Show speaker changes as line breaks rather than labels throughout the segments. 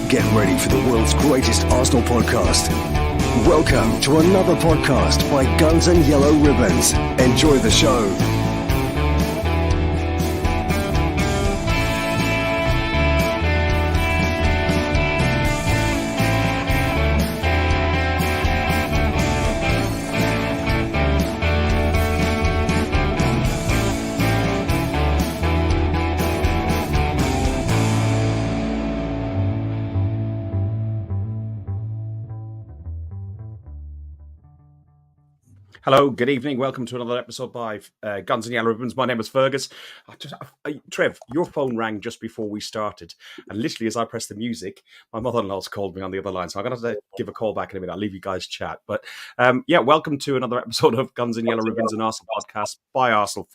Get ready for the world's greatest Arsenal podcast. Welcome to another podcast by Guns and Yellow Ribbons. Enjoy the show.
Hello, good evening. Welcome to another episode by Guns and Yellow Ribbons. My name is Fergus. Trev, your phone rang just before we started. And literally as I pressed the music, my mother-in-law's called me on the other line. So I'm going to have to give a call back in a minute. I'll leave you guys chat. But welcome to another episode of Guns and Yellow Ribbons, an Arsenal podcast by Arsenal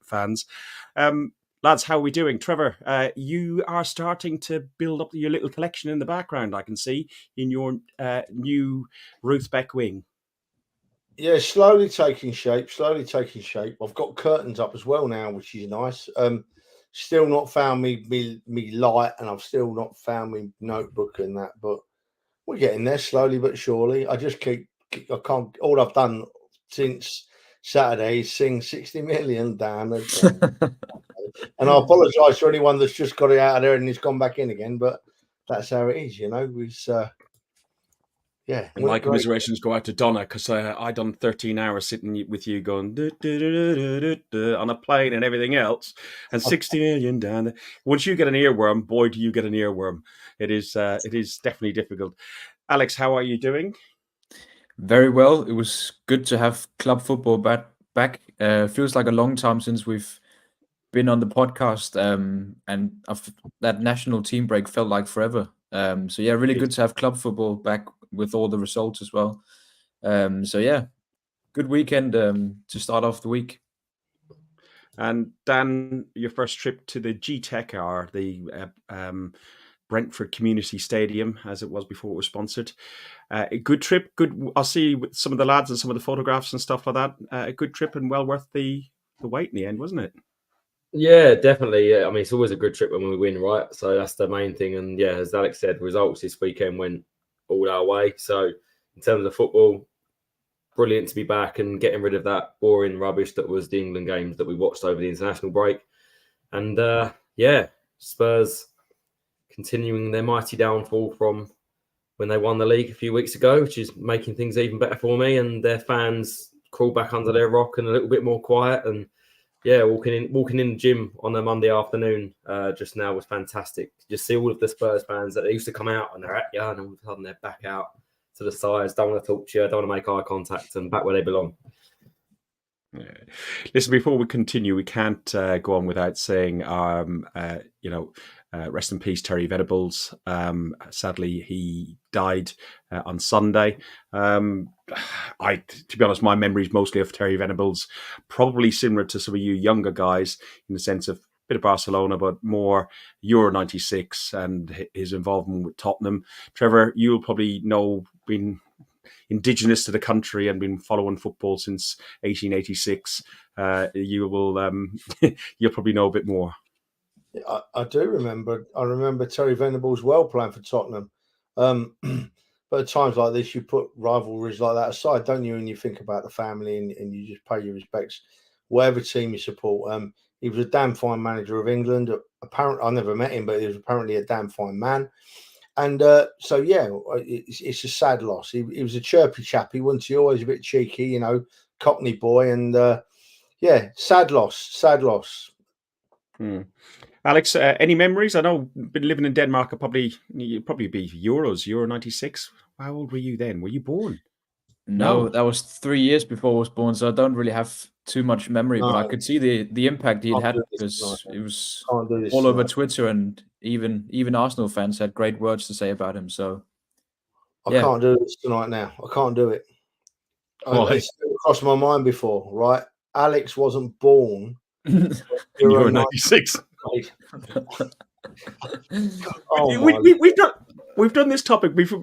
fans. Lads, how are we doing? Trevor, you are starting to build up your little collection in the background, I can see, in your new Ruth Beck wing.
Yeah, slowly taking shape. I've got curtains up as well now, which is nice. Still not found me light, and I've still not found me notebook and that, but we're getting there slowly but surely. I can't. All I've done since Saturday is sing 60 million, damn it. And I apologise to anyone that's just got it out of there and it's gone back in again, but that's how it is, you know. It's yeah,
and my commiserations go out to Donna because I done 13 hours sitting with you going on a plane and everything else, and 60 million down there. Once you get an earworm, boy, do you get an earworm. It is definitely difficult. Alex, how are you doing?
Very well. It was good to have club football back. Feels like a long time since we've been on the podcast, and that national team break felt like forever. So yeah, really good to have club football back with all the results as well. So yeah, good weekend to start off the week.
And Dan, your first trip to the G-Tech, or the Brentford Community Stadium, as it was before it was sponsored. A good trip. Good. I'll see with some of the lads and some of the photographs and stuff like that. A good trip and well worth the wait in the end, wasn't it?
Yeah, definitely. Yeah. I mean, it's always a good trip when we win, right? So that's the main thing. And yeah, as Alex said, results this weekend went all our way. So in terms of football, brilliant to be back and getting rid of that boring rubbish that was the England games that we watched over the international break. And Spurs continuing their mighty downfall from when they won the league a few weeks ago, which is making things even better for me. And their fans crawl back under their rock and a little bit more quiet. And yeah, walking in the gym on a Monday afternoon just now was fantastic. Just see all of the Spurs fans that they used to come out and they're at you, and all of a sudden they're back out to the sides, don't want to talk to you, don't want to make eye contact, and back where they belong.
Yeah. Listen, before we continue, we can't go on without saying, rest in peace, Terry Venables. Sadly, he died on Sunday. To be honest, my memories mostly of Terry Venables, probably similar to some of you younger guys in the sense of a bit of Barcelona, but more Euro 96 and his involvement with Tottenham. Trevor, you'll probably know, been indigenous to the country and been following football since 1886. You'll probably know a bit more.
I do remember. I remember Terry Venables well playing for Tottenham. But at times like this, you put rivalries like that aside, don't you? And you think about the family and you just pay your respects, whatever team you support. He was a damn fine manager of England. Apparently, I never met him, but he was apparently a damn fine man. And it's a sad loss. He was a chirpy chappy, wasn't he? Always a bit cheeky, you know, Cockney boy. And sad loss.
Alex, any memories? I know, been living in Denmark, you'd probably be Euro 96. How old were you then? Were you born?
No, that was 3 years before I was born, so I don't really have too much memory, but I could see the impact he'd had because it was all over Twitter, and even Arsenal fans had great words to say about him. So
I can't do this tonight now. I can't do it. It's crossed my mind before, right? Alex wasn't born.
Euro 96. We've done this topic before.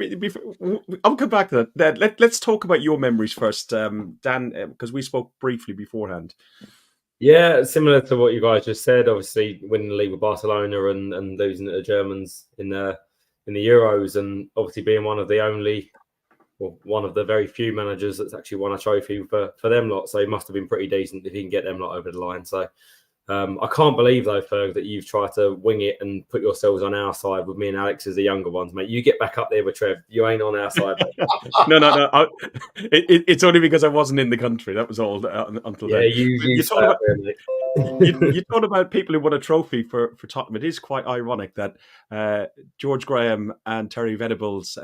I'll come back to that. Let's talk about your memories first, Dan, because we spoke briefly beforehand.
Yeah, similar to what you guys just said. Obviously, winning the league with Barcelona and losing to the Germans in the in the Euros, and obviously being one of the very few managers that's actually won a trophy for them lot. So he must have been pretty decent if he can get them lot over the line. So I can't believe though, Ferg, that you've tried to wing it and put yourselves on our side with me and Alex as the younger ones, mate. You get back up there with Trev. You ain't on our side.
No. It's only because I wasn't in the country. That was all until then.
You
talk about you talk about people who won a trophy for Tottenham. It is quite ironic that George Graham and Terry Venables.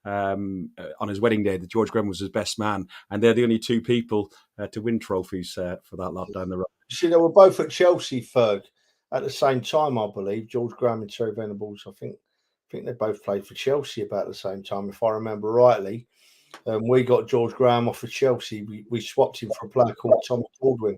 On his wedding day, that George Graham was his best man, and they're the only two people to win trophies for that lot down the road.
See, they were both at Chelsea, Ferg, at the same time, I believe. George Graham and Terry Venables. I think they both played for Chelsea about the same time, if I remember rightly. We got George Graham off of Chelsea. We swapped him for a player called Tom Baldwin,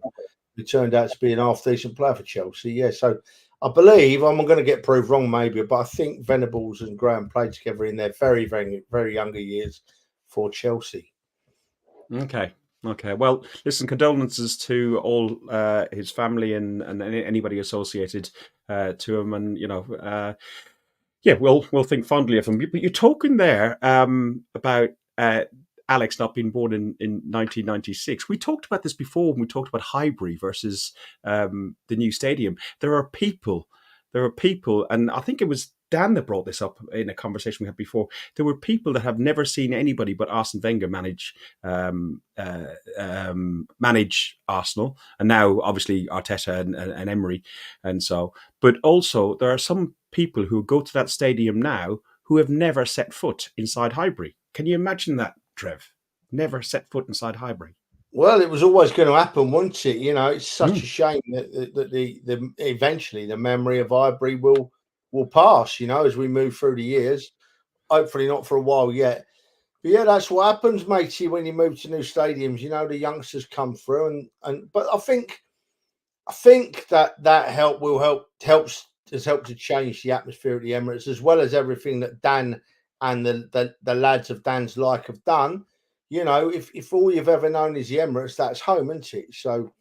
who turned out to be an half-decent player for Chelsea. Yeah, so I believe, I'm going to get proved wrong maybe, but I think Venables and Graham played together in their very, very, very younger years for Chelsea.
Okay. Well, listen, condolences to all his family and anybody associated to him, and we'll think fondly of him. But you're talking there about Alex not being born in 1996. We talked about this before when we talked about Highbury versus the new stadium. There are people, and I think it was Dan that brought this up in a conversation we had before. There were people that have never seen anybody but Arsene Wenger manage Arsenal, and now obviously Arteta and Emery, and so. But also there are some people who go to that stadium now who have never set foot inside Highbury. Can you imagine that, Trev? Never set foot inside Highbury.
Well, it was always going to happen, wasn't it? It's such a shame that the eventually the memory of Highbury will pass, as we move through the years. Hopefully not for a while yet. But yeah, that's what happens, matey, when you move to new stadiums. The youngsters come through but I think that has helped to change the atmosphere at the Emirates, as well as everything that Dan and the lads of Dan's like have done. If all you've ever known is the Emirates, that's home, isn't it? So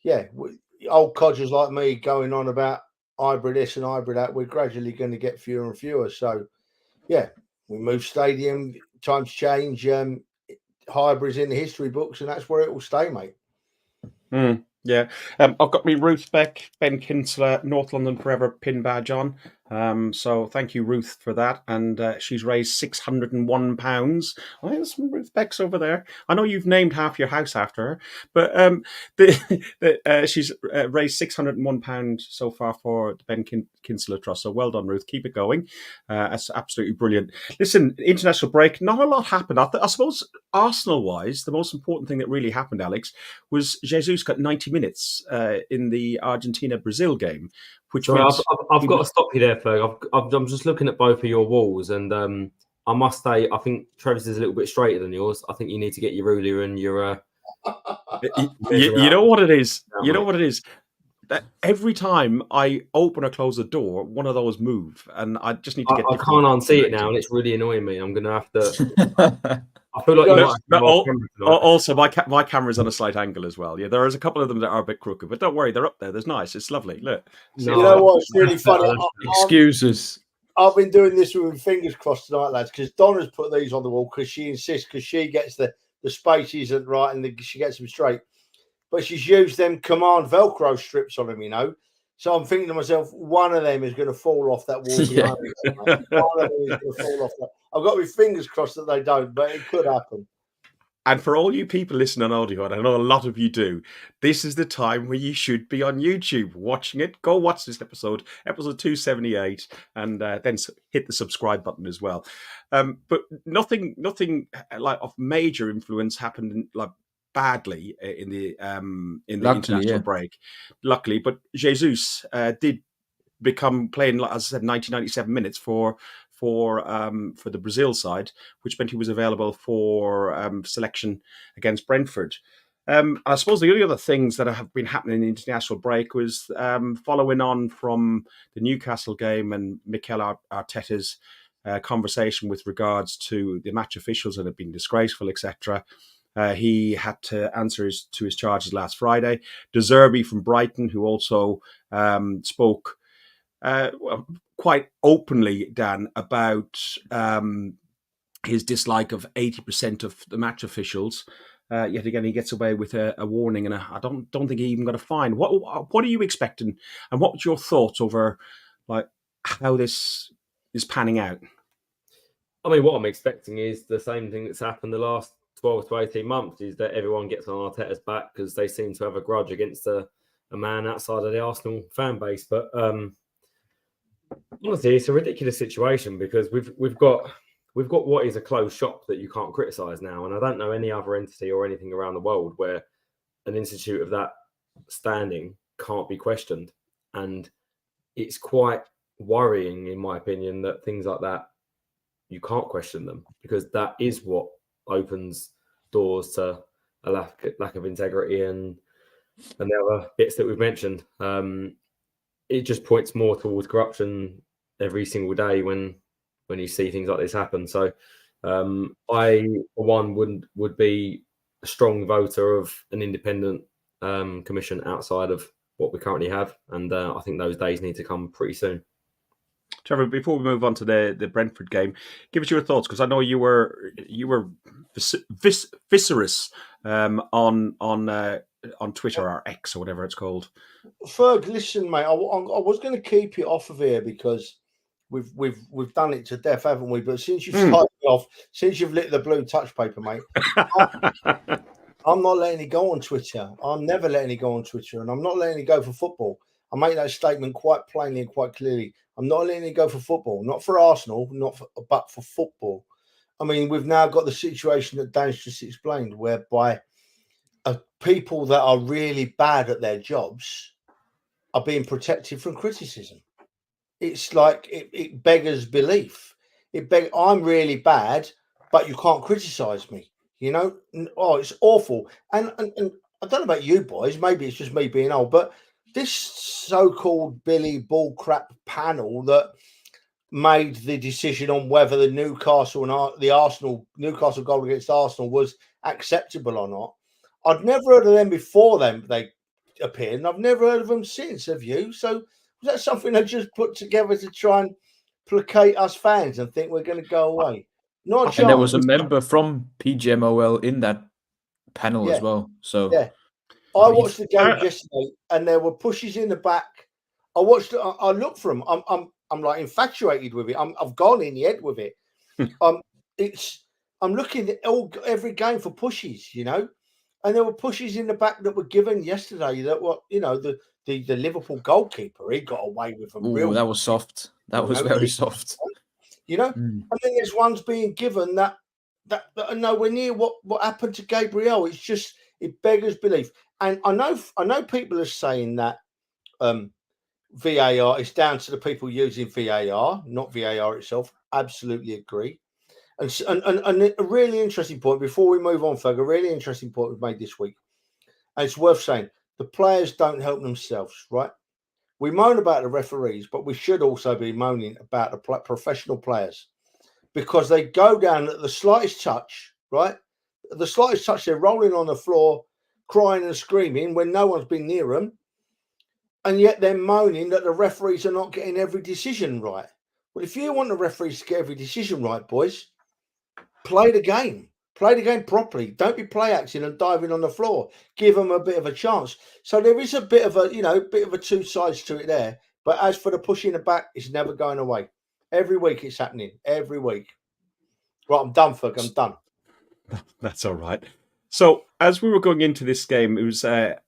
yeah, old codgers like me going on about hybrid this and hybrid that, we're gradually going to get fewer and fewer. So yeah, we move stadium, times change, hybrid's in the history books, and that's where it will stay, mate.
Yeah, I've got me Ruth Beck, Ben Kinsler, North London Forever pin badge on. So thank you, Ruth, for that. And she's raised £601. Oh, there's some Ruth Becks over there. I know you've named half your house after her, but she's raised £601 so far for the Ben Kinsler Trust. So well done, Ruth. Keep it going. That's absolutely brilliant. Listen, international break. Not a lot happened. I suppose Arsenal-wise, the most important thing that really happened, Alex, was Jesus got 90 minutes in the Argentina-Brazil game.
Sorry, I've got to stop you there, Ferg. I'm just looking at both of your walls, and I must say, I think Trevor's is a little bit straighter than yours. I think you need to get your ruler and your.
You know what it is. You know what it is. That every time I open or close the door, one of those move, and I just need to get.
I can't unsee it now, and it's really annoying me. I'm going to have to. I feel like
also my camera's on a slight angle as well. Yeah, there's a couple of them that are a bit crooked, but don't worry, they're up there. There's nice. It's lovely. Look.
You know what's really funny?
Excuses.
I've been doing this with my fingers crossed tonight, lads, because Donna's put these on the wall because she insists, because she gets the spaces right and she gets them straight. But she's used them command Velcro strips on them, So I'm thinking to myself, one of them is going to fall off that wall behind me. One of them is going to fall off that. I've got my fingers crossed that they don't, but it could happen.
And for all you people listening on audio, and I know a lot of you do, this is the time where you should be on YouTube watching it. Go watch this episode 278, and then hit the subscribe button as well. But nothing like of major influence happened badly in the international break. Luckily, but Jesus did become playing, like, as I said, 1997 minutes for the Brazil side, which meant he was available for selection against Brentford. I suppose the only other things that have been happening in the international break was following on from the Newcastle game and Mikel Arteta's conversation with regards to the match officials that had been disgraceful, etc. He had to answer to his charges last Friday. De Zerbi from Brighton, who also spoke quite openly, Dan, about his dislike of 80% of the match officials. Yet again, he gets away with a warning, and I don't think he even got a fine. What are you expecting, and what's your thoughts over like how this is panning out?
I mean, what I'm expecting is the same thing that's happened the last 12 to 18 months, is that everyone gets on Arteta's back because they seem to have a grudge against a man outside of the Arsenal fan base. But honestly, it's a ridiculous situation because we've got what is a closed shop that you can't criticise now. And I don't know any other entity or anything around the world where an institute of that standing can't be questioned. And it's quite worrying, in my opinion, that things like that, you can't question them, because that is what opens doors to a lack of integrity and the other bits that we've mentioned. It just points more towards corruption every single day when you see things like this happen. So I, for one, would be a strong voter of an independent commission outside of what we currently have. And I think those days need to come pretty soon.
Trevor, before we move on to the Brentford game, give us your thoughts, because I know you were viscerous on Twitter or X or whatever it's called.
Ferg, listen, mate. I was going to keep you off of here because we've done it to death, haven't we? But since you've started off, since you've lit the blue touch paper, mate, I'm not letting it go on Twitter. I'm never letting it go on Twitter, and I'm not letting it go for football. I make that statement quite plainly and quite clearly. I'm not letting it go for football, not for Arsenal, but for football. I mean, we've now got the situation that Dan's just explained, whereby people that are really bad at their jobs are being protected from criticism. It's like it beggars belief. I'm really bad, but you can't criticize me. You know, it's awful. And I don't know about you boys. Maybe it's just me being old, but this so-called Billy Bullcrap panel that made the decision on whether the Newcastle goal against Arsenal was acceptable or not. I'd never heard of them before they appeared, and I've never heard of them since. Have you? So was that something they just put together to try and placate us fans and think we're going to go away? Not a chance.
And there was a member from PGMOL in that panel as well. So
yeah. I watched the game yesterday, and there were pushes in the back. I looked for them. I'm like infatuated with it. I've gone in the head with it. I'm looking at every game for pushes, you know, and there were pushes in the back that were given yesterday. That were, you know, the Liverpool goalkeeper, he got away with them.
Ooh, that was soft. That was very soft.
You know, and then there's ones being given that are nowhere near what happened to Gabriel. It's just, it beggars belief. And I know people are saying that VAR is down to the people using VAR, not VAR itself. Absolutely agree. And a really interesting point before we move on, Ferg, a really interesting point was made this week. And it's worth saying, the players don't help themselves, right? We moan about the referees, but we should also be moaning about the professional players, because they go down at the slightest touch, right? The slightest touch, they're rolling on the floor, crying and screaming when no one's been near them, and yet they're moaning that the referees are not getting every decision right. Well, if you want the referees to get every decision right, boys, play the game. Play the game properly. Don't be play acting and diving on the floor. Give them a bit of a chance. So there is a bit of a two sides to it there. But as for the push in the back, it's never going away. Every week it's happening. Every week. Right, I'm done, Ferg. I'm done.
That's all right. So as we were going into this game, it was Mikel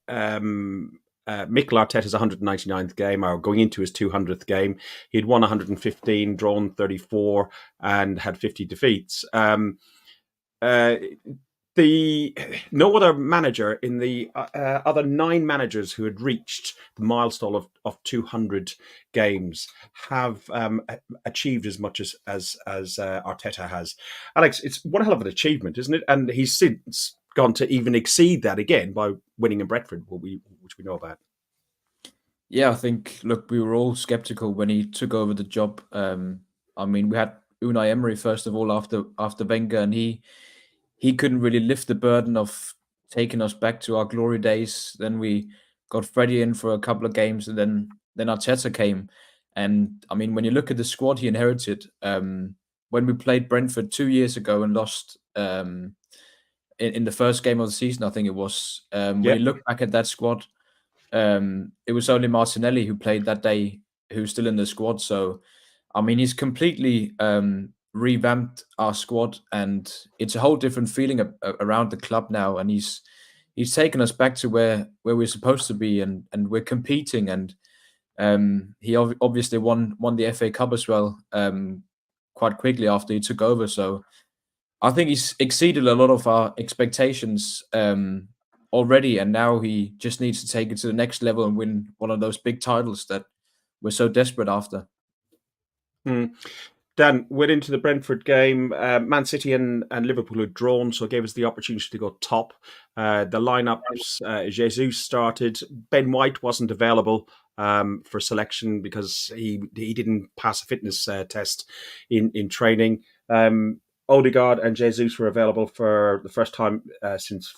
Arteta's 199th game, or going into his 200th game. He'd won 115, drawn 34, and had 50 defeats. No other manager in the other 9 managers who had reached the milestone of 200 games have achieved as much as Arteta has. Alex, it's one hell of an achievement, isn't it? And he's since gone to even exceed that again by winning in Brentford, which we know about.
Yeah, I think, look, we were all skeptical when he took over the job. I mean, we had Unai Emery, first of all, after Wenger, and he couldn't really lift the burden of taking us back to our glory days. Then we got Freddie in for a couple of games, and then Arteta came. And I mean, when you look at the squad he inherited, when we played Brentford 2 years ago and lost in the first game of the season, I think it was. When
Yeah.
you look back at that squad, it was only Martinelli who played that day, who's still in the squad. So, I mean, he's completely revamped our squad, and it's a whole different feeling around the club now. And he's taken us back to where we're supposed to be, and we're competing. And he obviously won the FA Cup as well quite quickly after he took over. So I think he's exceeded a lot of our expectations already, and now he just needs to take it to the next level and win one of those big titles that we're so desperate after.
Dan, went into the Brentford game. Man City and Liverpool had drawn, so it gave us the opportunity to go top. The lineups, Jesus started. Ben White wasn't available for selection because he didn't pass a fitness test in training. Odegaard and Jesus were available for the first time since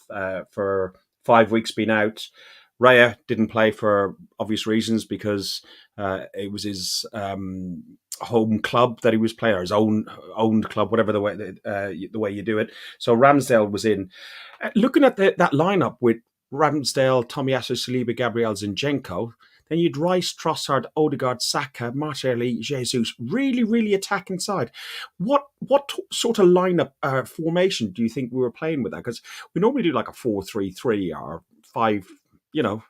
for 5 weeks being out. Raya didn't play for obvious reasons because it was his home club that he was playing, or his owned club, whatever the way you do it. So Ramsdale was in. Looking at that lineup with Ramsdale, Tomiyasu, Saliba, Gabriel, Zinchenko, then you'd Rice, Trossard, Odegaard, Saka, Martinelli, Jesus, really, really attacking side. What sort of lineup formation do you think we were playing with that? Because we normally do like a 4-3-3 or 5, you know.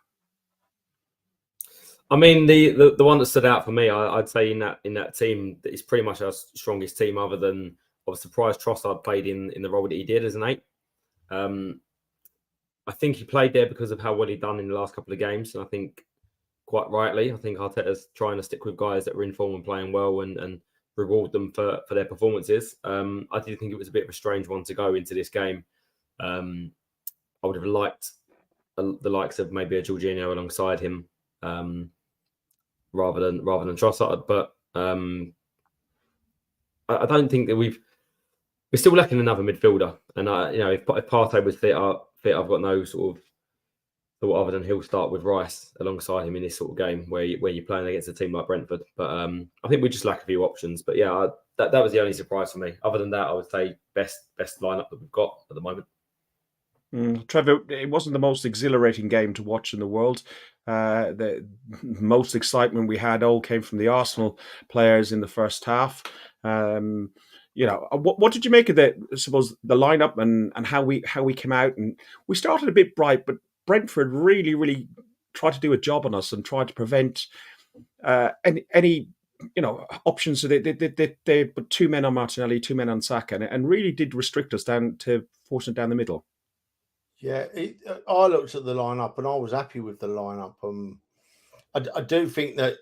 I mean, the one that stood out for me, I'd say in that team, that is pretty much our strongest team, other than I was surprised Trossard played in the role that he did as an 8. I think he played there because of how well he'd done in the last couple of games, and I think quite rightly, I think Arteta's trying to stick with guys that are in form and playing well and reward them for their performances. I did think it was a bit of a strange one to go into this game. I would have liked the likes of maybe a Jorginho alongside him, rather than Trossard. But I don't think that we're still lacking another midfielder. And if Partey was fit, I've got no sort of thought other than he'll start with Rice alongside him in this sort of game where you're playing against a team like Brentford. But I think we just lack a few options. But yeah, that was the only surprise for me. Other than that, I would say best lineup that we've got at the moment.
Trevor, it wasn't the most exhilarating game to watch in the world. The most excitement we had all came from the Arsenal players in the first half. What did you make of the lineup and how we came out? And we started a bit bright, but Brentford really, really tried to do a job on us and tried to prevent any options. So they put 2 men on Martinelli, 2 men on Saka, and really did restrict us down to forcing it down the middle.
Yeah, I looked at the lineup and I was happy with the lineup. I do think that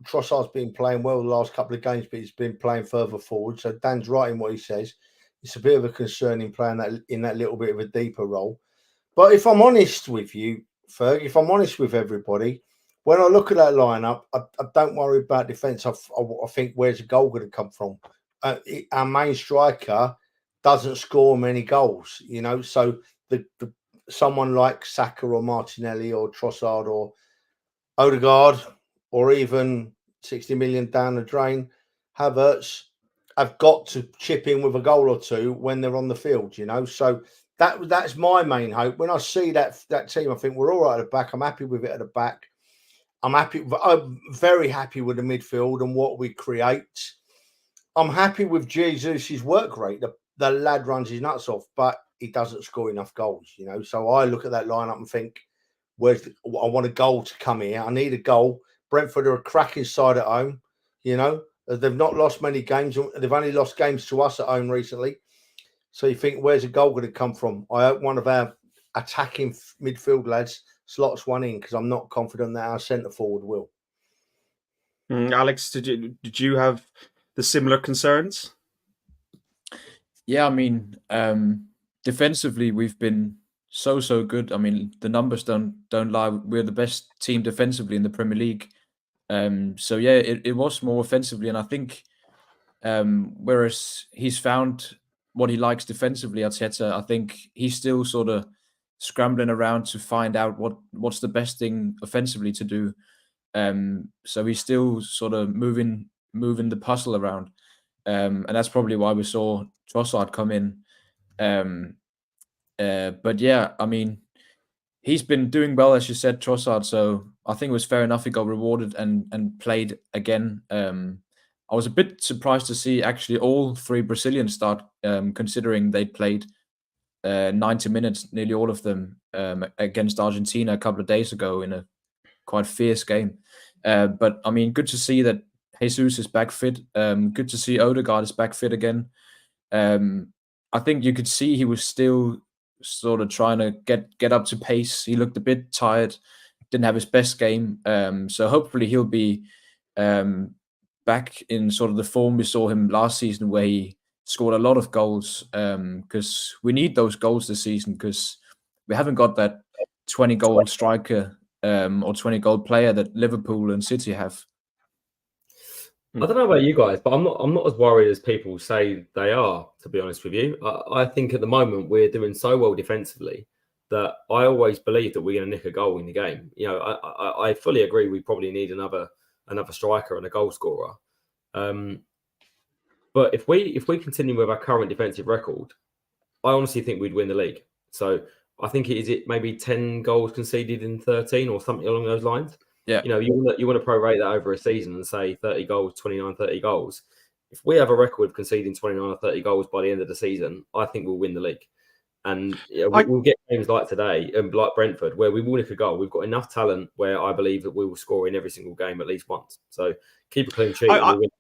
Trossard's been playing well the last couple of games, but he's been playing further forward. So Dan's right in what he says. It's a bit of a concern in playing in that little bit of a deeper role. But if I'm honest with you, Ferg, if I'm honest with everybody, when I look at that lineup, I don't worry about defence. I think where's the goal going to come from? Our main striker doesn't score many goals, so someone like Saka or Martinelli or Trossard or Odegaard or even 60 million down the drain, Havertz, have got to chip in with a goal or two when they're on the field, So that's my main hope. When I see that team, I think we're all right at the back. I'm happy with it at the back. I'm very happy with the midfield and what we create. I'm happy with Jesus' work rate. The lad runs his nuts off, but he doesn't score enough goals, So I look at that lineup and think, I want a goal to come here. I need a goal. Brentford are a cracking side at home, They've not lost many games. They've only lost games to us at home recently. So you think, where's the goal going to come from? I hope one of our attacking midfield lads slots one in, because I'm not confident that our centre forward will.
Alex, did you have the similar concerns?
Yeah, I mean, defensively we've been so good. I mean, the numbers don't lie. We're the best team defensively in the Premier League. So yeah, it was more offensively, and I think whereas he's found what he likes defensively, Arteta, I think he's still sort of scrambling around to find out what's the best thing offensively to do. So he's still sort of moving the puzzle around. And that's probably why we saw Trossard come in. But yeah, I mean, he's been doing well, as you said, Trossard. So I think it was fair enough he got rewarded and played again. I was a bit surprised to see actually all three Brazilians start, considering they played 90 minutes, nearly all of them, against Argentina a couple of days ago in a quite fierce game. But I mean, good to see that Jesus is back fit. Good to see Odegaard is back fit again. I think you could see he was still sort of trying to get up to pace. He looked a bit tired, didn't have his best game. So hopefully he'll be back in sort of the form we saw him last season, where he scored a lot of goals, because we need those goals this season, because we haven't got that 20-goal striker or 20-goal player that Liverpool and City have.
I don't know about you guys, but I'm not as worried as people say they are, to be honest with you. I think at the moment we're doing so well defensively that I always believe that we're going to nick a goal in the game. You know, I fully agree we probably need another striker and a goal scorer. But if we continue with our current defensive record, I honestly think we'd win the league. So I think it maybe 10 goals conceded in 13 or something along those lines.
Yeah.
You know, you want to prorate that over a season and say 30 goals, 29, 30 goals. If we have a record of conceding 29 or 30 goals by the end of the season, I think we'll win the league. And we'll get games like today, like Brentford, where we will nick a goal. We've got enough talent where I believe that we will score in every single game at least once. So keep a clean sheet. We'll win.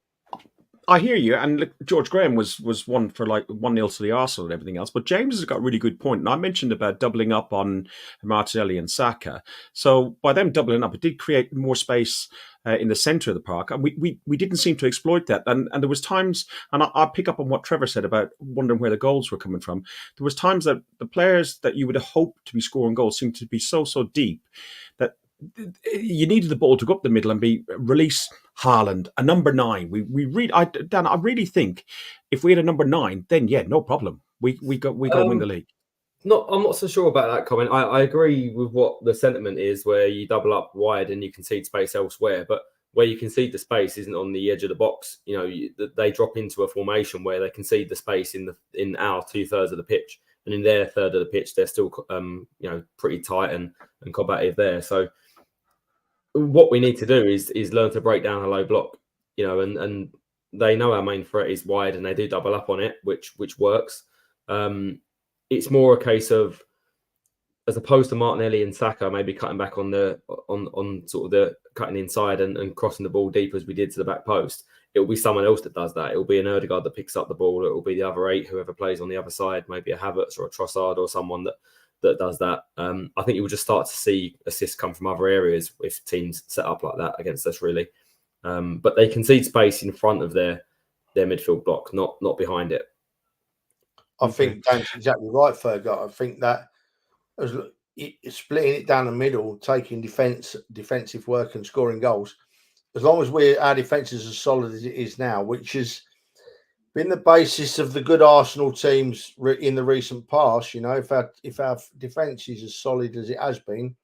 I hear you, and look, George Graham was one for like 1-0 to the Arsenal and everything else. But James has got a really good point, and I mentioned about doubling up on Martinelli and Saka. So by them doubling up, it did create more space in the centre of the park, and we didn't seem to exploit that. And there was times, and I pick up on what Trevor said about wondering where the goals were coming from. There was times that the players that you would have hoped to be scoring goals seemed to be so deep that you needed the ball to go up the middle and be release Haaland, a number 9. Dan, I really think if we had a number 9, then yeah, no problem. We go win the league.
I'm not so sure about that comment. I agree with what the sentiment is, where you double up wide and you concede space elsewhere, but where you concede the space isn't on the edge of the box. You know, they drop into a formation where they concede the space in our 2/3 of the pitch, and in their third of the pitch, they're still pretty tight and combative there. So what we need to do is learn to break down a low block, you know, and they know our main threat is wide, and they do double up on it, which works. It's more a case of, as opposed to Martinelli and Saka maybe cutting back on sort of the cutting inside and crossing the ball deep as we did to the back post, it will be someone else that does that. It will be an Odegaard that picks up the ball. It will be the other 8, whoever plays on the other side, maybe a Havertz or a Trossard or someone that does that. I think you will just start to see assists come from other areas if teams set up like that against us, really. But they concede space in front of their midfield block, not behind it.
I think Dan's exactly right, Fergus. I think that splitting it down the middle, taking defensive work and scoring goals, as long as our defence is as solid as it is now, which has been the basis of the good Arsenal teams in the recent past. You know, if our defence is as solid as it has been,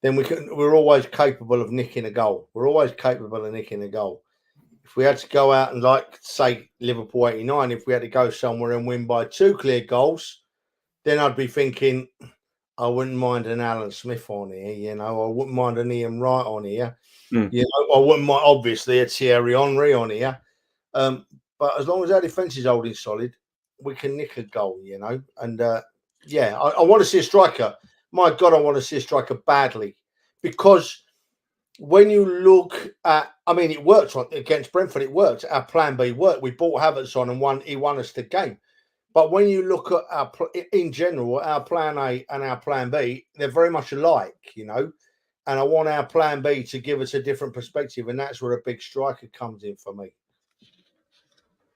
then we're always capable of nicking a goal. We're always capable of nicking a goal. If we had to go out and, like, say, Liverpool 89, if we had to go somewhere and win by 2 clear goals, then I'd be thinking, I wouldn't mind an Alan Smith on here, you know, I wouldn't mind an Ian Wright on here. You know, I wouldn't mind, obviously, a Thierry Henry on here. But as long as our defence is holding solid, we can nick a goal, you know. And, I want to see a striker. My God, I want to see a striker badly. Because when you look at, I mean, it worked against Brentford. It worked. Our plan B worked. We brought Havertz on and he won us the game. But when you look at in general, our plan A and our plan B, they're very much alike, you know. And I want our plan B to give us a different perspective. And that's where a big striker comes in for me.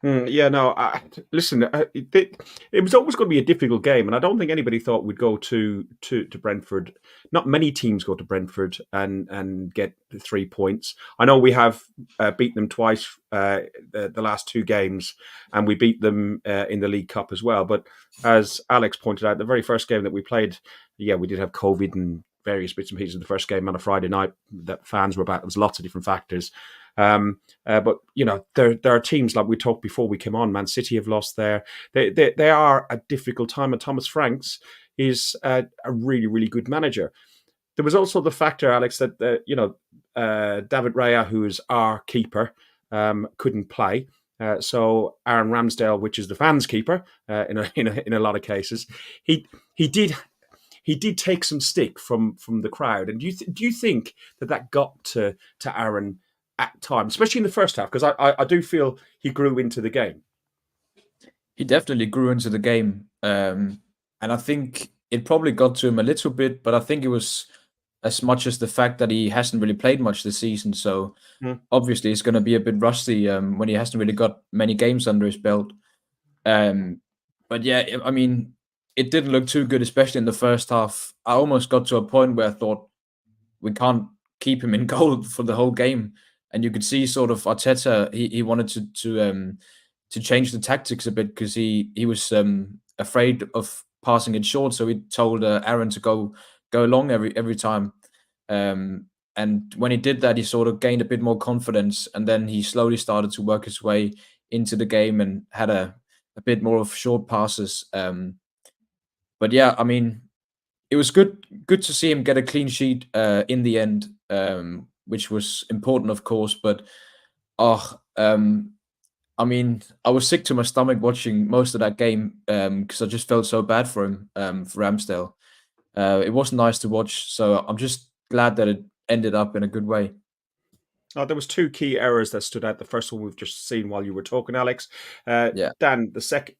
Listen, it was always going to be a difficult game, and I don't think anybody thought we'd go to Brentford. Not many teams go to Brentford and get the 3 points. I know we have beaten them twice the last 2 games, and we beat them in the League Cup as well. But as Alex pointed out, the very first game that we played, we did have COVID and various bits and pieces of the first game on a Friday night that fans were about. There was lots of different factors. But there are teams like we talked before we came on. Man City have lost there. They are a difficult time, and Thomas Franks is a really, really good manager. There was also the factor, Alex, that David Raya, who is our keeper, couldn't play. So Aaron Ramsdale, which is the fans' keeper, in a lot of cases, he did take some stick from the crowd. And do you think that got to Aaron at times, especially in the first half? Because I do feel he grew into the game.
He definitely grew into the game, and I think it probably got to him a little bit. But I think it was as much as the fact that he hasn't really played much this season. So obviously it's going to be a bit rusty when he hasn't really got many games under his belt. But yeah, I mean, it didn't look too good, especially in the first half. I almost got to a point where I thought we can't keep him in goal for the whole game. And you could see sort of Arteta, he wanted to change the tactics a bit because he was afraid of passing it short. So he told Aaron to go long every time. And when he did that, he sort of gained a bit more confidence, and then he slowly started to work his way into the game and had a bit more of short passes. But yeah, I mean, it was good to see him get a clean sheet in the end, which was important, of course. But I mean, I was sick to my stomach watching most of that game because I just felt so bad for him, for Ramsdale. It wasn't nice to watch, so I'm just glad that it ended up in a good way.
There was two key errors that stood out. The first one we've just seen while you were talking, Alex.
Yeah.
Dan, the second,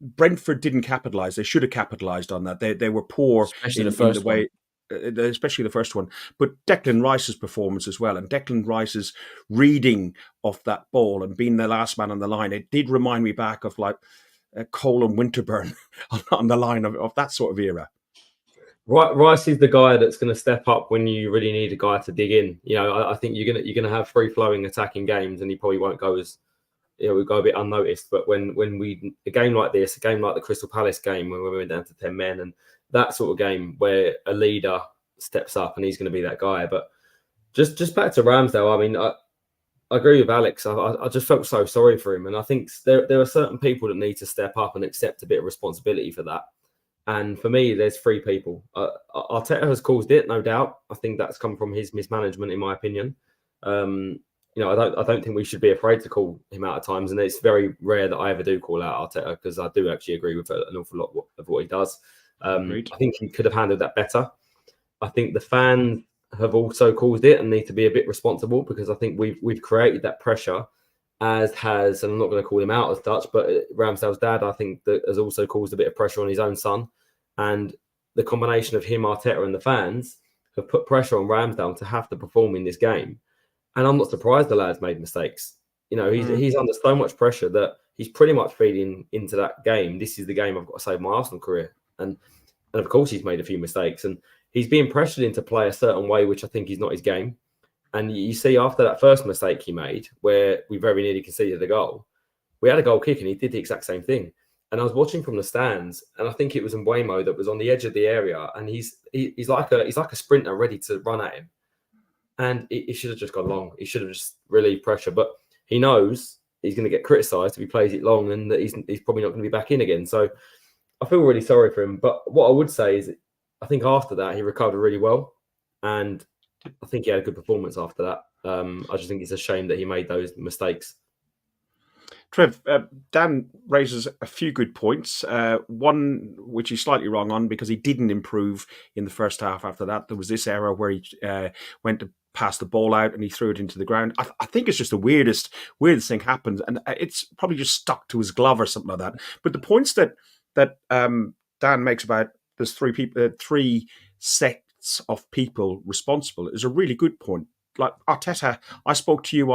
Brentford didn't capitalise. They should have capitalised on that. They were poor,
especially the first one.
Especially the first one. But Declan Rice's performance as well, and Declan Rice's reading of that ball and being the last man on the line, it did remind me back of like Cole and Winterburn on the line of that sort of era.
Rice is the guy that's going to step up when you really need a guy to dig in. I think you're going to have free flowing attacking games, and he probably won't go as we go a bit unnoticed. But when a game like this, a game like the Crystal Palace game when we went down to 10 men, and that sort of game where a leader steps up and he's going to be that guy. But just back to Ramsdale, I mean, I agree with Alex. I just felt so sorry for him, and I think there are certain people that need to step up and accept a bit of responsibility for that. And for me, there's three people. Arteta has caused it, no doubt. I think that's come from his mismanagement, in my opinion. I don't think we should be afraid to call him out at times, and it's very rare that I ever do call out Arteta because I do actually agree with an awful lot of what he does. I think he could have handled that better. I think the fans have also caused it and need to be a bit responsible because I think we've created that pressure, as has, and I'm not going to call him out as such, but Ramsdale's dad, I think, that has also caused a bit of pressure on his own son. And the combination of him, Arteta, and the fans have put pressure on Ramsdale to have to perform in this game. And I'm not surprised the lad's made mistakes. He's under so much pressure that he's pretty much feeding into that game. This is the game I've got to save my Arsenal career. And of course, he's made a few mistakes. And he's being pressured into play a certain way, which I think is not his game. And you see after that first mistake he made, where we very nearly conceded a goal, we had a goal kick and he did the exact same thing. And I was watching from the stands, and I think it was Mbeumo that was on the edge of the area, and he's like a sprinter ready to run at him. And he should have just gone long. He should have just relieved pressure. But he knows he's going to get criticised if he plays it long, and that he's probably not going to be back in again. So I feel really sorry for him. But what I would say is I think after that he recovered really well, and I think he had a good performance after that. I just think it's a shame that he made those mistakes.
Trev, Dan raises a few good points. One which he's slightly wrong on because he didn't improve in the first half after that. There was this error where he went to pass the ball out and he threw it into the ground. I think it's just the weirdest thing happened, and it's probably just stuck to his glove or something like that. But the points that Dan makes about there's three sets of people responsible is a really good point. Like Arteta, I spoke to you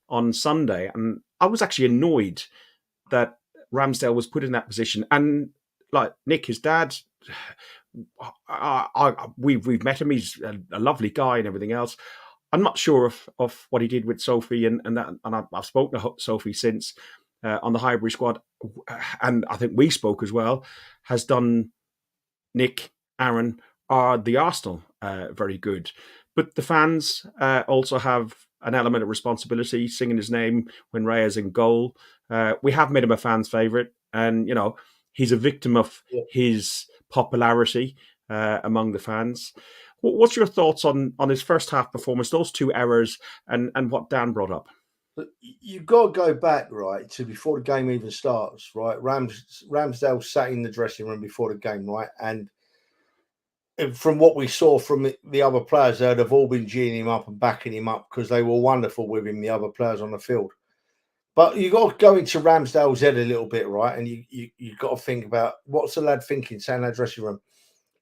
on Sunday, and I was actually annoyed that Ramsdale was put in that position. And like Nick, his dad, we've met him. He's a lovely guy and everything else. I'm not sure of what he did with Sophie and that. And I've spoken to Sophie since on the Highbury squad, and I think we spoke as well. Has done Nick, Aaron, are the Arsenal very good? But the fans also have an element of responsibility, singing his name when Raya's in goal. We have made him a fan's favourite, and he's a victim of his popularity among the fans. What's your thoughts on his first half performance, those 2 errors, and what Dan brought up?
But you've got to go back, right, to before the game even starts, right? Ramsdale sat in the dressing room before the game, right? And from what we saw from the other players, they'd have all been geeing him up and backing him up because they were wonderful with him, the other players on the field. But you've got to go into Ramsdale's head a little bit, right? And you've got to think about what's the lad thinking, sat in that dressing room.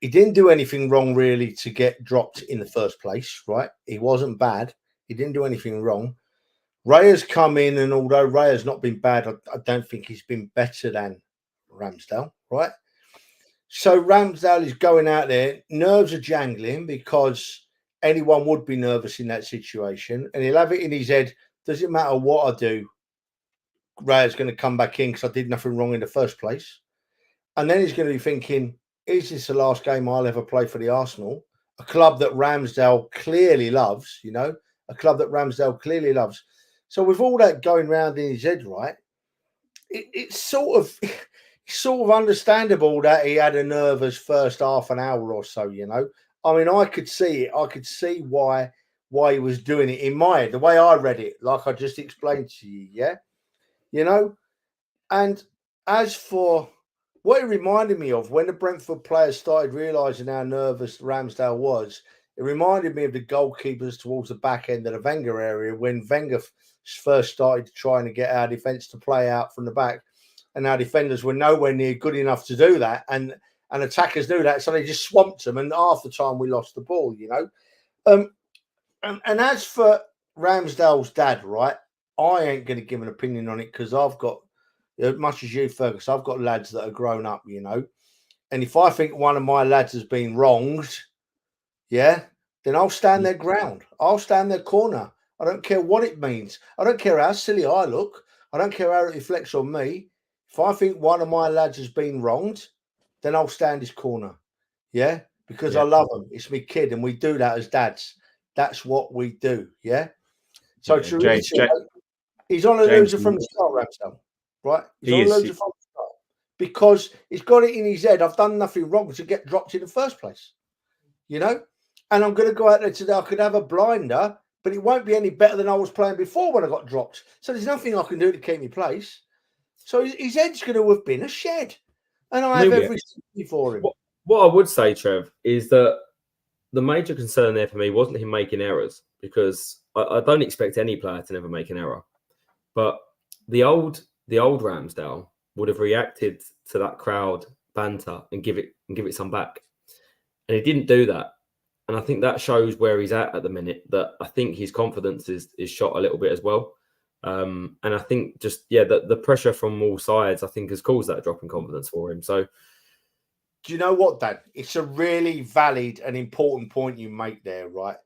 He didn't do anything wrong, really, to get dropped in the first place, right? He wasn't bad. He didn't do anything wrong. Raya's come in, and although Raya's not been bad, I don't think he's been better than Ramsdale, right? So Ramsdale is going out there. Nerves are jangling because anyone would be nervous in that situation. And he'll have it in his head, does it matter what I do? Raya's going to come back in because I did nothing wrong in the first place. And then he's going to be thinking, is this the last game I'll ever play for the Arsenal? A club that Ramsdale clearly loves, a club that Ramsdale clearly loves. So with all that going round in his head, right, it's sort of understandable that he had a nervous first half an hour or so, I mean, I could see it. I could see why he was doing it in my head, the way I read it, like I just explained to you, yeah? And as for what it reminded me of, when the Brentford players started realising how nervous Ramsdale was, it reminded me of the goalkeepers towards the back end of the Wenger area when Wenger first started trying to get our defence to play out from the back, and our defenders were nowhere near good enough to do that, and attackers knew that, so they just swamped them, and half the time we lost the ball, And as for Ramsdale's dad, right, I ain't going to give an opinion on it because I've got, as much as you, Fergus, I've got lads that are grown up, and if I think one of my lads has been wronged, then I'll stand their ground. I'll stand their corner. I don't care what it means. I don't care how silly I look. I don't care how it reflects on me. If I think one of my lads has been wronged, then I'll stand his corner. Because I love him. It's my kid, and we do that as dads. That's what we do. So he's on a loser from the start, Ramsdale. Right? He's on a loser from the start. Because he's got it in his head, I've done nothing wrong to get dropped in the first place. And I'm going to go out there today. I could have a blinder, but it won't be any better than I was playing before when I got dropped. So there's nothing I can do to keep me place. So his head's going to have been a shed. And I have every sympathy for him.
What I would say, Trev, is that the major concern there for me wasn't him making errors, because I don't expect any player to never make an error. But the old Ramsdale would have reacted to that crowd banter and give it some back. And he didn't do that. And I think that shows where he's at the minute, that I think his confidence is shot a little bit as well. And I think just, the pressure from all sides, I think, has caused that drop in confidence for him. So,
do you know what, Dad? It's a really valid and important point you make there, right?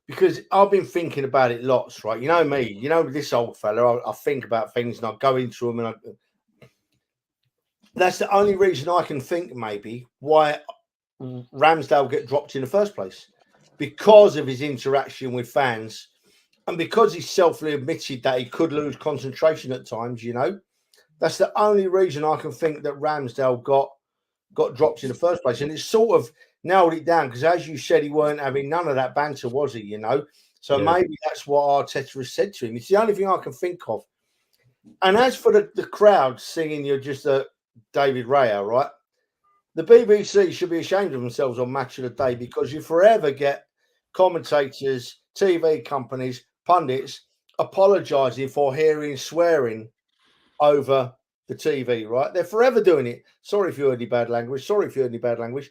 Because I've been thinking about it lots, right? You know me, this old fella, I think about things and I go into them, and that's the only reason I can think maybe why Ramsdale get dropped in the first place, because of his interaction with fans, and because he selfly admitted that he could lose concentration at times. That's the only reason I can think that Ramsdale got dropped in the first place. And it's sort of nailed it down, because as you said, he weren't having none of that banter, was he? So maybe that's what Arteta has said to him. It's the only thing I can think of. And as for the crowd singing "You're just a David Raya," right? The BBC should be ashamed of themselves on Match of the Day, because you forever get commentators, TV companies, pundits apologising for hearing swearing over the TV, right? They're forever doing it. Sorry if you heard any bad language. Sorry if you heard any bad language.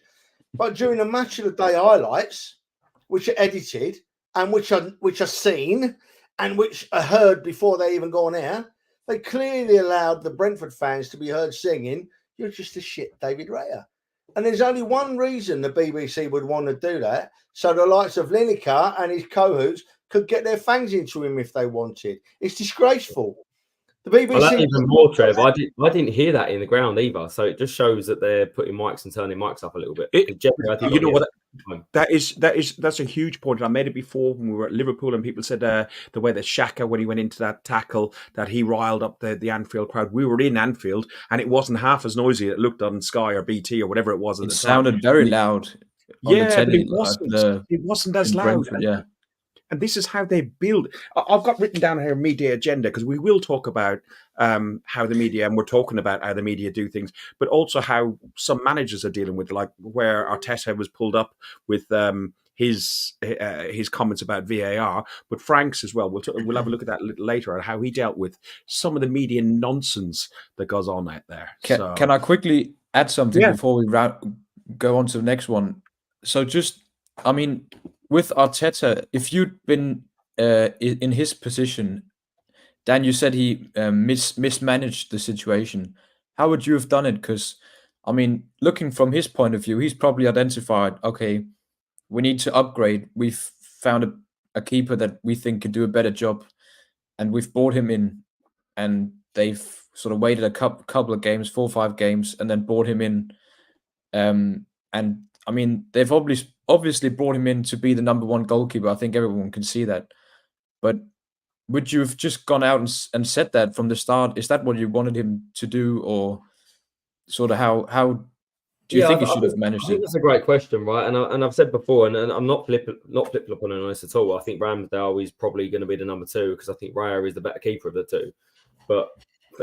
But during the Match of the Day highlights, which are edited and which are seen and which are heard before they even go on air, they clearly allowed the Brentford fans to be heard singing, "You're just a shit David Raya." And there's only one reason the BBC would want to do that, so the likes of Lineker and his cohorts could get their fangs into him if they wanted. It's disgraceful. The
Well, that
BBC.
even more, Trev. I didn't hear that in the ground either. So it just shows that they're putting mics and turning mics up a little bit.
It-
Generally, I think
you know what?
time.
That's a huge point. I made it before when we were at Liverpool, and people said the way that Xhaka, when he went into that tackle, that he riled up the Anfield crowd. We were in Anfield, and it wasn't half as noisy as it looked on Sky or BT or whatever it was at
It
the time.
sounded very loud on the
Yeah, but
telly.
it wasn't. It wasn't as
in
loud.
Brentford, yeah.
And this is how they build. I've got written down here media agenda, because we will talk about how the media, and we're talking about how the media do things, but also how some managers are dealing with, like where Arteta was pulled up with his comments about VAR, but Frank's as well. We'll have a look at that a little later, and how he dealt with some of the media nonsense that goes on out there.
Can I quickly add something
Yeah.
before we go on to the next one? So I mean, with Arteta, if you'd been in his position, Dan, you said he mismanaged the situation. How would you have done it? Because, I mean, looking from his point of view, he's probably identified, okay, we need to upgrade. We've found a keeper that we think could do a better job, and we've brought him in, and they've sort of waited a couple of games, 4 or 5 games, and then brought him in. And I mean, they've obviously brought him in to be the number 1 goalkeeper. I think everyone can see that. But would you have just gone out and said that from the start? Is that what you wanted him to do, or sort of how do you think he should have managed
I think
it?
that's a great question, right? And I've said before, and I'm not flip-flop on this at all. I think Ramsdale is probably going to be the number 2, because I think Raya is the better keeper of the 2. But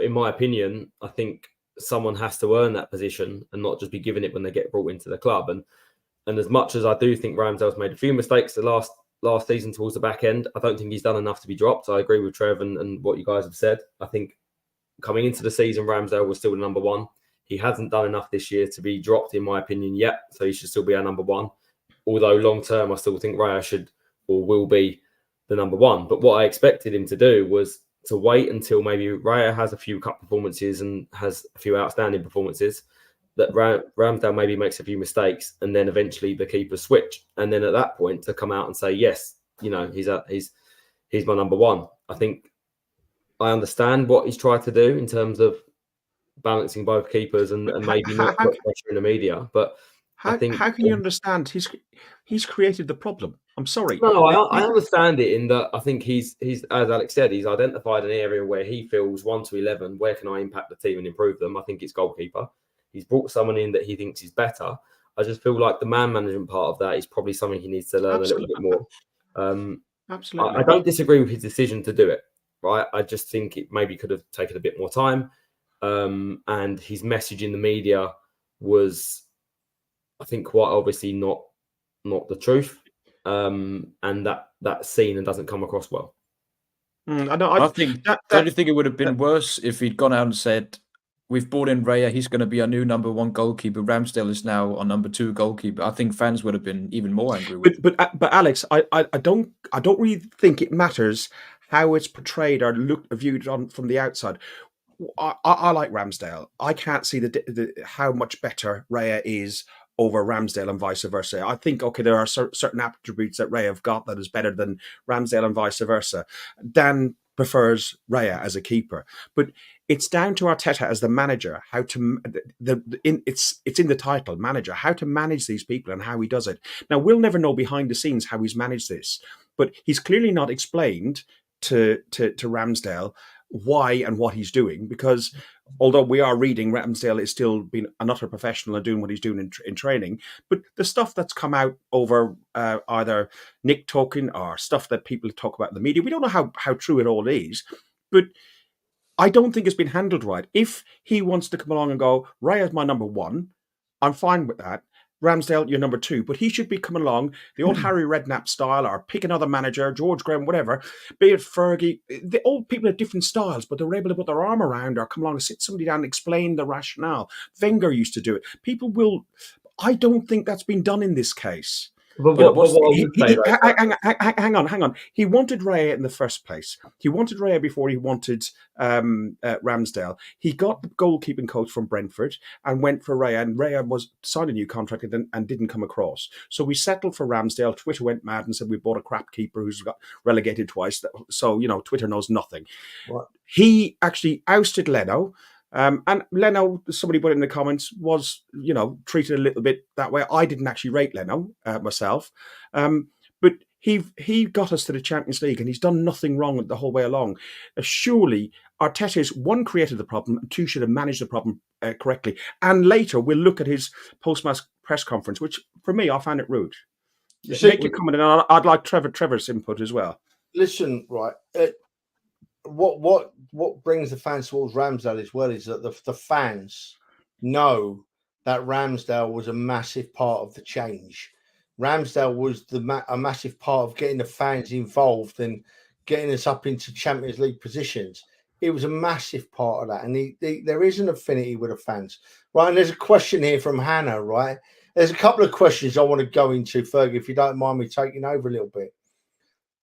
in my opinion, I think someone has to earn that position and not just be given it when they get brought into the club. And as much as I do think Ramsdale's made a few mistakes the last season towards the back end, I don't think he's done enough to be dropped. I agree with Trev and what you guys have said. I think coming into the season, Ramsdale was still the number 1. He hasn't done enough this year to be dropped, in my opinion, yet. So he should still be our number 1. Although long term, I still think Raya should or will be the number 1. But what I expected him to do was to wait until maybe Raya has a few cup performances and has a few outstanding performances, that Ramsdale maybe makes a few mistakes, and then eventually the keepers switch. And then at that point to come out and say, yes, you know, he's my number 1. I think I understand what he's tried to do in terms of balancing both keepers and maybe not put pressure in the media. But
how can you understand he's created the problem? I'm sorry.
No, I understand it in that I think he's as Alex said, he's identified an area where he feels 1 to 11, where can I impact the team and improve them? I think it's goalkeeper. He's brought someone in that he thinks is better. I just feel like the man management part of that is probably something he needs to learn a little bit more.
Absolutely.
I don't disagree with his decision to do it, right? I just think it maybe could have taken a bit more time. And his message in the media was, I think, quite obviously not the truth. And that's seen and doesn't come across well.
I think. Don't you think it would have been worse if he'd gone out and said, "We've brought in Raya. He's going to be our new number 1 goalkeeper. Ramsdale is now our number 2 goalkeeper." I think fans would have been even more angry with.
But Alex, I don't really think it matters how it's portrayed or viewed from the outside. I like Ramsdale. I can't see how much better Raya is over Ramsdale and vice versa. I think, okay, there are certain attributes that Raya have got that is better than Ramsdale and vice versa. Dan prefers Raya as a keeper, but it's down to Arteta as the manager how to it's in the title, manager, how to manage these people and how he does it. Now, we'll never know behind the scenes how he's managed this, but he's clearly not explained to Ramsdale why and what he's doing, because although we are reading Ramsdale is still being an utter professional and doing what he's doing in training, but the stuff that's come out over either Nick talking or stuff that people talk about in the media, we don't know how true it all is, but I don't think it's been handled right. If he wants to come along and go, Raya's my number 1, I'm fine with that. Ramsdale, you're number 2, but he should be coming along the old Harry Redknapp style, or pick another manager, George Graham, whatever, be it Fergie. The old people have different styles, but they're able to put their arm around or come along and sit somebody down and explain the rationale. Wenger used to do it. I don't think that's been done in this case.
But
You know,
what I would say,
hang on. He wanted Raya in the first place. He wanted Raya before he wanted Ramsdale. He got the goalkeeping coach from Brentford and went for Raya, and Raya signed a new contract and didn't come across. So we settled for Ramsdale. Twitter went mad and said we bought a crap keeper who's got relegated twice. So, you know, Twitter knows nothing.
What?
He actually ousted Leno. And Leno, somebody put in the comments, was, you know, treated a little bit that way. I didn't actually rate Leno myself. But he got us to the Champions League, and he's done nothing wrong the whole way along. Surely Arteta's, one, created the problem, and two, should have managed the problem correctly. And later we'll look at his post-match press conference, which for me, I found it rude. Make your comment, and I'd like Trevor's input as well.
Listen, right. What brings the fans towards Ramsdale as well is that the fans know that Ramsdale was a massive part of the change. Ramsdale was a massive part of getting the fans involved and getting us up into Champions League positions. It was a massive part of that, and there is an affinity with the fans, right? And there's a question here from Hannah, right? There's a couple of questions I want to go into, Fergie, if you don't mind me taking over a little bit.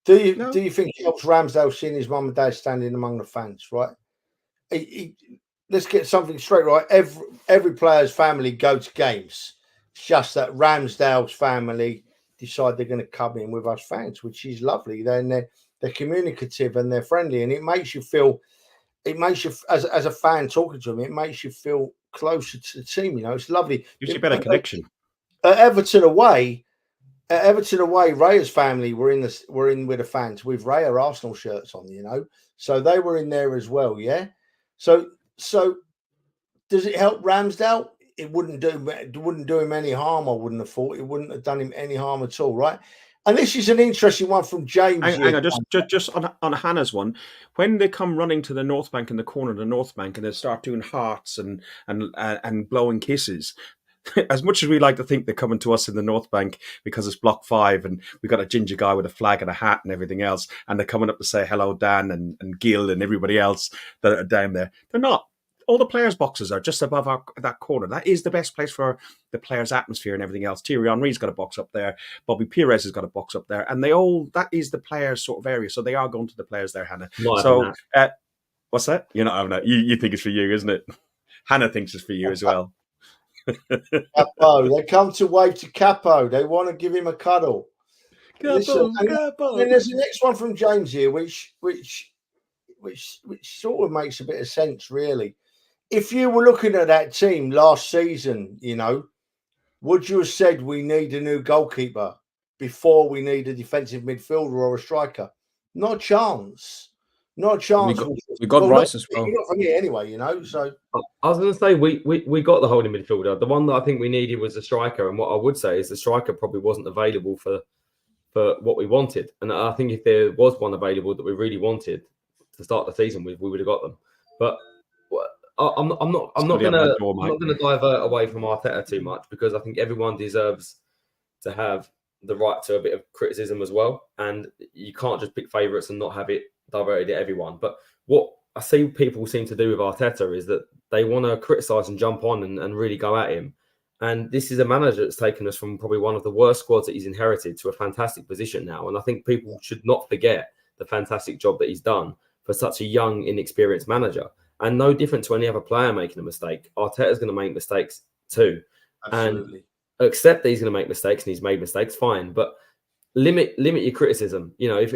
Do you think it helps Ramsdale seeing his mum and dad standing among the fans, right? Let's get something straight, right? Every player's family go to games. It's just that Ramsdale's family decide they're going to come in with us fans, which is lovely. They're communicative and they're friendly, and it makes you, as a fan talking to them, it makes you feel closer to the team. You know, it's lovely.
Gives you a better connection.
At Everton away, Raya's family were in with the fans with Raya Arsenal shirts on, you know, so they were in there as well. Yeah. So does it help Ramsdale? It wouldn't do him any harm. I wouldn't have thought it wouldn't have done him any harm at all, right? And this is an interesting one from James.
Hang on, just on Hannah's one. When they come running to the North Bank in the corner of the North Bank and they start doing hearts and blowing kisses. As much as we like to think they're coming to us in the North Bank because it's Block 5 and we got a ginger guy with a flag and a hat and everything else, and they're coming up to say hello, Dan and Gil and everybody else that are down there, they're not. All the players' boxes are just above that corner. That is the best place for the players' atmosphere and everything else. Thierry Henry's got a box up there. Bobby Pires has got a box up there. And that is the players' sort of area. So they are going to the players there, Hannah. So, what's that? You're not having that. You think it's for you, isn't it? Hannah thinks it's for you as well.
Capo. They come to wave to Capo. They want to give him a cuddle.
Capo.
And there's the next one from James here, which sort of makes a bit of sense, really. If you were looking at that team last season, you know, would you have said we need a new goalkeeper before we need a defensive midfielder or a striker? Not a chance. Not a chance.
We got Rice as well.
Not from here anyway, you know. So
I was going to say we got the holding midfielder. The one that I think we needed was a striker, and what I would say is the striker probably wasn't available for what we wanted. And I think if there was one available that we really wanted to start the season with, we would have got them. But I'm not going to divert away from Arteta too much, because I think everyone deserves to have the right to a bit of criticism as well, and you can't just pick favourites and not have it diverted at everyone. But what I see people seem to do with Arteta is that they want to criticise and jump on and really go at him. And this is a manager that's taken us from probably one of the worst squads that he's inherited to a fantastic position now. And I think people should not forget the fantastic job that he's done for such a young, inexperienced manager. And no different to any other player making a mistake. Arteta's going to make mistakes too.
absolutely.
And accept that he's going to make mistakes, and he's made mistakes, fine. But limit your criticism. You know, if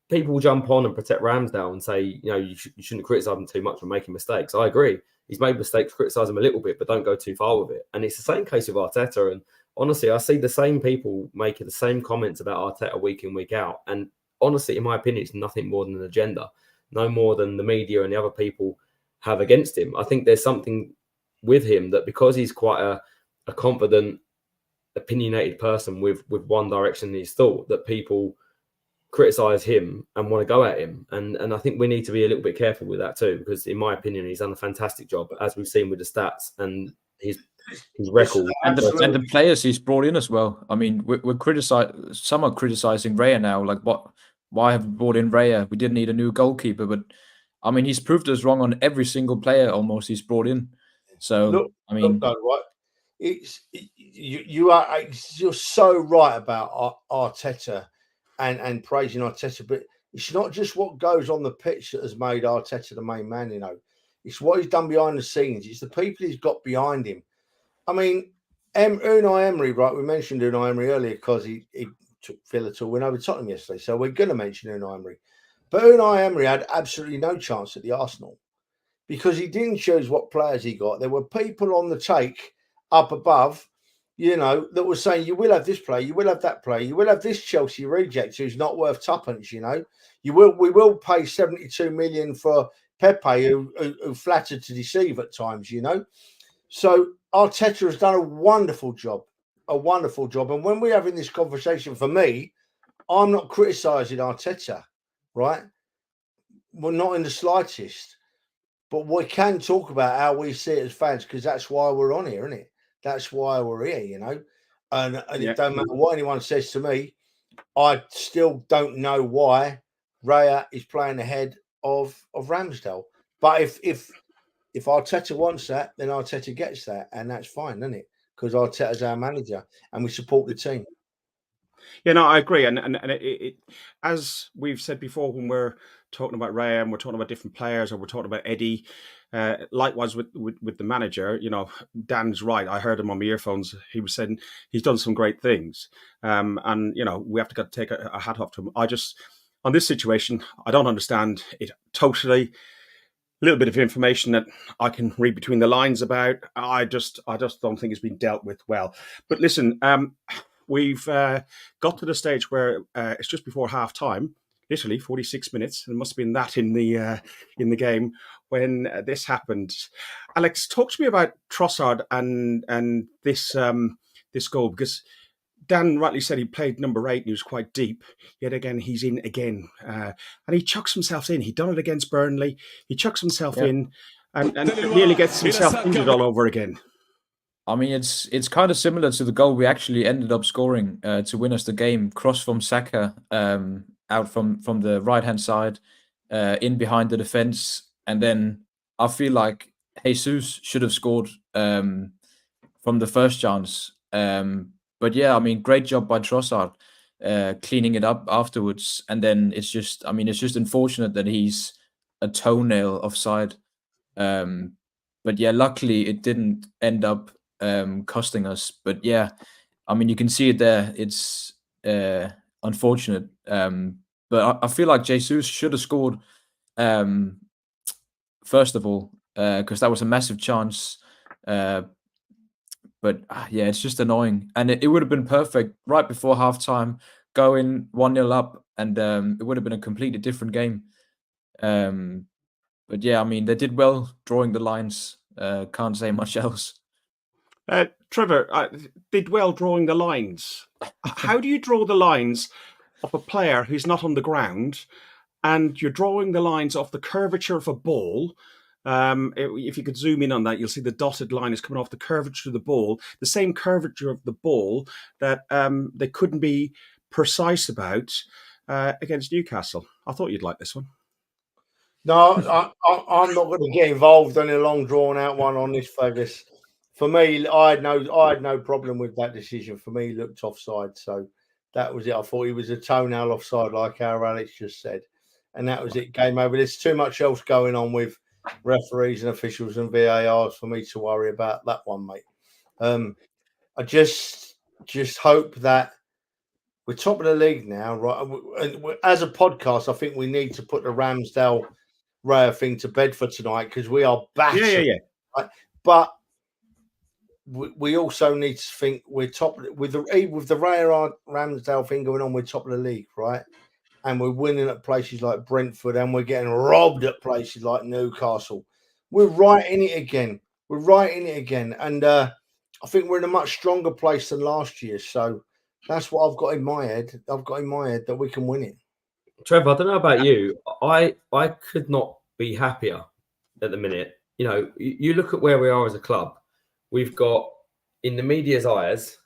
people jump on and protect Ramsdale and say, you know, you shouldn't criticize him too much for making mistakes, I agree. He's made mistakes, criticize him a little bit, but don't go too far with it. And it's the same case with Arteta. And honestly, I see the same people making the same comments about Arteta week in, week out. And honestly, in my opinion, it's nothing more than an agenda, no more than the media and the other people have against him. I think there's something with him that, because he's quite a confident, opinionated person with one direction in his thought, that people criticize him and want to go at him. And I think we need to be a little bit careful with that too, because in my opinion, he's done a fantastic job, as we've seen with the stats and his record.
And the players he's brought in as well. I mean, some are criticizing Raya now, like, why have we brought in Raya? We didn't need a new goalkeeper, but I mean, he's proved us wrong on every single player almost he's brought in. So,
Look, right? you're so right about Arteta and praising Arteta, but it's not just what goes on the pitch that has made Arteta the main man. You know, it's what he's done behind the scenes. It's the people he's got behind him. I mean, Unai Emery, right? We mentioned Unai Emery earlier because he took Villa to win over Tottenham yesterday, so we're going to mention Unai Emery. But Unai Emery had absolutely no chance at the Arsenal because he didn't choose what players he got. There were people on the take up above, you know, that were saying, you will have this player, you will have that player, you will have this Chelsea reject who's not worth tuppence, you know. We will pay 72 million for Pepe, who flattered to deceive at times, you know. So Arteta has done a wonderful job. And when we're having this conversation, for me, I'm not criticising Arteta, right? Well, not in the slightest. But we can talk about how we see it as fans because that's why we're on here, isn't it? That's why we're here, you know. And it don't matter what anyone says to me, I still don't know why Raya is playing ahead of Ramsdale. But if Arteta wants that, then Arteta gets that, and that's fine, isn't it? Because Arteta's our manager, and we support the team.
Yeah, no, I agree, and it as we've said before, when we're talking about Raya and we're talking about different players, or we're talking about Eddie, likewise with the manager, you know, Dan's right. I heard him on my earphones. He was saying he's done some great things, and you know, we have to take a hat off to him. I just, on this situation, I don't understand it totally. A little bit of information that I can read between the lines about. I just don't think it's been dealt with well. But listen, we've got to the stage where it's just before half time, literally 46 minutes. It must have been that in the game when this happened. Alex, talk to me about Trossard and this goal, because Dan rightly said he played number 8 and he was quite deep. Yet again, he's in again. And he chucks himself in. He'd done it against Burnley. He chucks himself in and nearly gets himself injured all over again.
I mean, it's kind of similar to the goal we actually ended up scoring to win us the game. Cross from Saka out from the right-hand side, in behind the defence. And then I feel like Jesus should have scored from the first chance. But yeah, I mean, great job by Trossard cleaning it up afterwards. And then it's just unfortunate that he's a toenail offside. But yeah, luckily it didn't end up costing us. But yeah, I mean, you can see it there. It's unfortunate. But I feel like Jesus should have scored first of all, because that was a massive chance. But yeah, it's just annoying. And it would have been perfect right before halftime, go in 1-0 up, and it would have been a completely different game. But yeah, I mean, they did well drawing the lines. Can't say much else.
Trevor, did well drawing the lines. How do you draw the lines of a player who's not on the ground, and you're drawing the lines off the curvature of a ball? If you could zoom in on that, you'll see the dotted line is coming off the curvature of the ball, the same curvature of the ball that they couldn't be precise about against Newcastle. I thought you'd like this one.
No, I'm not going to get involved in a long drawn out one on this, Fergus. For me, I had no problem with that decision. For me, he looked offside, so that was it. I thought he was a toenail offside, like our Alex just said, and that was it. Game over. There's too much else going on with referees and officials and VARs for me to worry about that one, mate. I just hope that we're top of the league now, right? As a podcast, I think we need to put the Ramsdale Raya thing to bed for tonight because we are back.
Yeah.
Right? But we also need to think we're top with the Raya Ramsdale thing going on. We're top of the league, right? And we're winning at places like Brentford, and we're getting robbed at places like Newcastle. We're right in it again. And I think we're in a much stronger place than last year. So that's what I've got in my head. That we can win it.
Trevor, I don't know about you. I could not be happier at the minute. You know, you look at where we are as a club. We've got, in the media's eyes,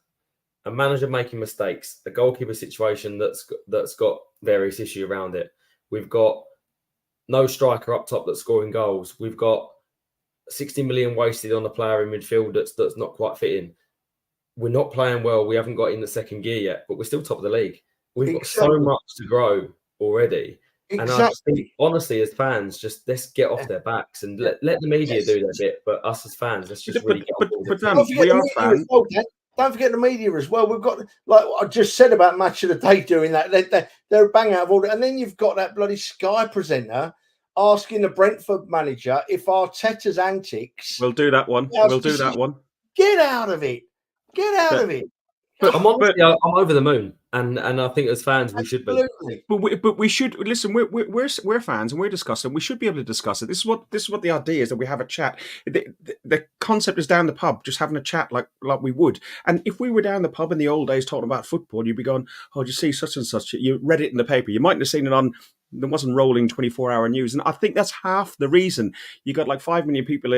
a manager making mistakes, a goalkeeper situation that's got various issues around it. We've got no striker up top that's scoring goals. We've got 60 million wasted on a player in midfield that's not quite fitting. we're not playing well. We haven't got in the second gear yet, but we're still top of the league. We've got so
Exactly.
much to grow already. And I just
Exactly.
think, honestly, as fans, just let's get off their backs and let the media do their bit. But us as fans, let's just really get on board.
But
Don't
Dan,
forget
we
the
are
media as
fans.
well, Dan. Don't forget the media as well. We've got, like I just said about Match of the Day doing that. They're a bang out of order. And then you've got that bloody Sky presenter asking the Brentford manager if Arteta's antics.
We'll do that one. We'll do that one.
Get out of it. Get out of it.
But
I'm honestly, I'm over the moon, and I think as fans we should be.
Absolutely.
But we should listen. We're fans and we're discussing. We should be able to discuss it. This is what the idea is, that we have a chat. The concept is down the pub, just having a chat like we would. And if we were down the pub in the old days talking about football, you'd be going, "Oh, did you see such and such?" You read it in the paper. You mightn't have seen it on. There wasn't rolling 24-hour news, and I think that's half the reason. You got like 5 million people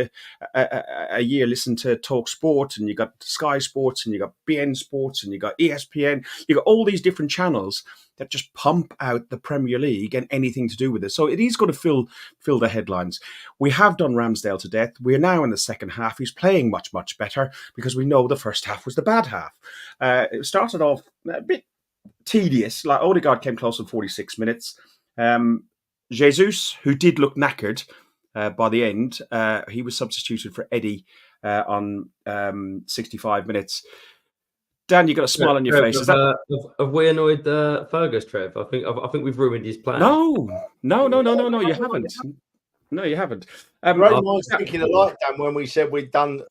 a year listen to Talk Sport, and you got Sky Sports, and you got BN Sports, and you got ESPN. You got all these different channels that just pump out the Premier League and anything to do with it. So it is going to fill the headlines. We have done Ramsdale to death. We're now in the second half. He's playing much, much better because we know the first half was the bad half. It started off a bit tedious. Like Odegaard came close in 46 minutes. Jesus, who did look knackered by the end, he was substituted for Eddie on 65 minutes. Dan, you got a smile on your face.
Have we annoyed Fergus, Trev? I think we've ruined his plan.
No, you haven't. No, you haven't.
Ray and I was thinking alike, Dan, when we said we'd done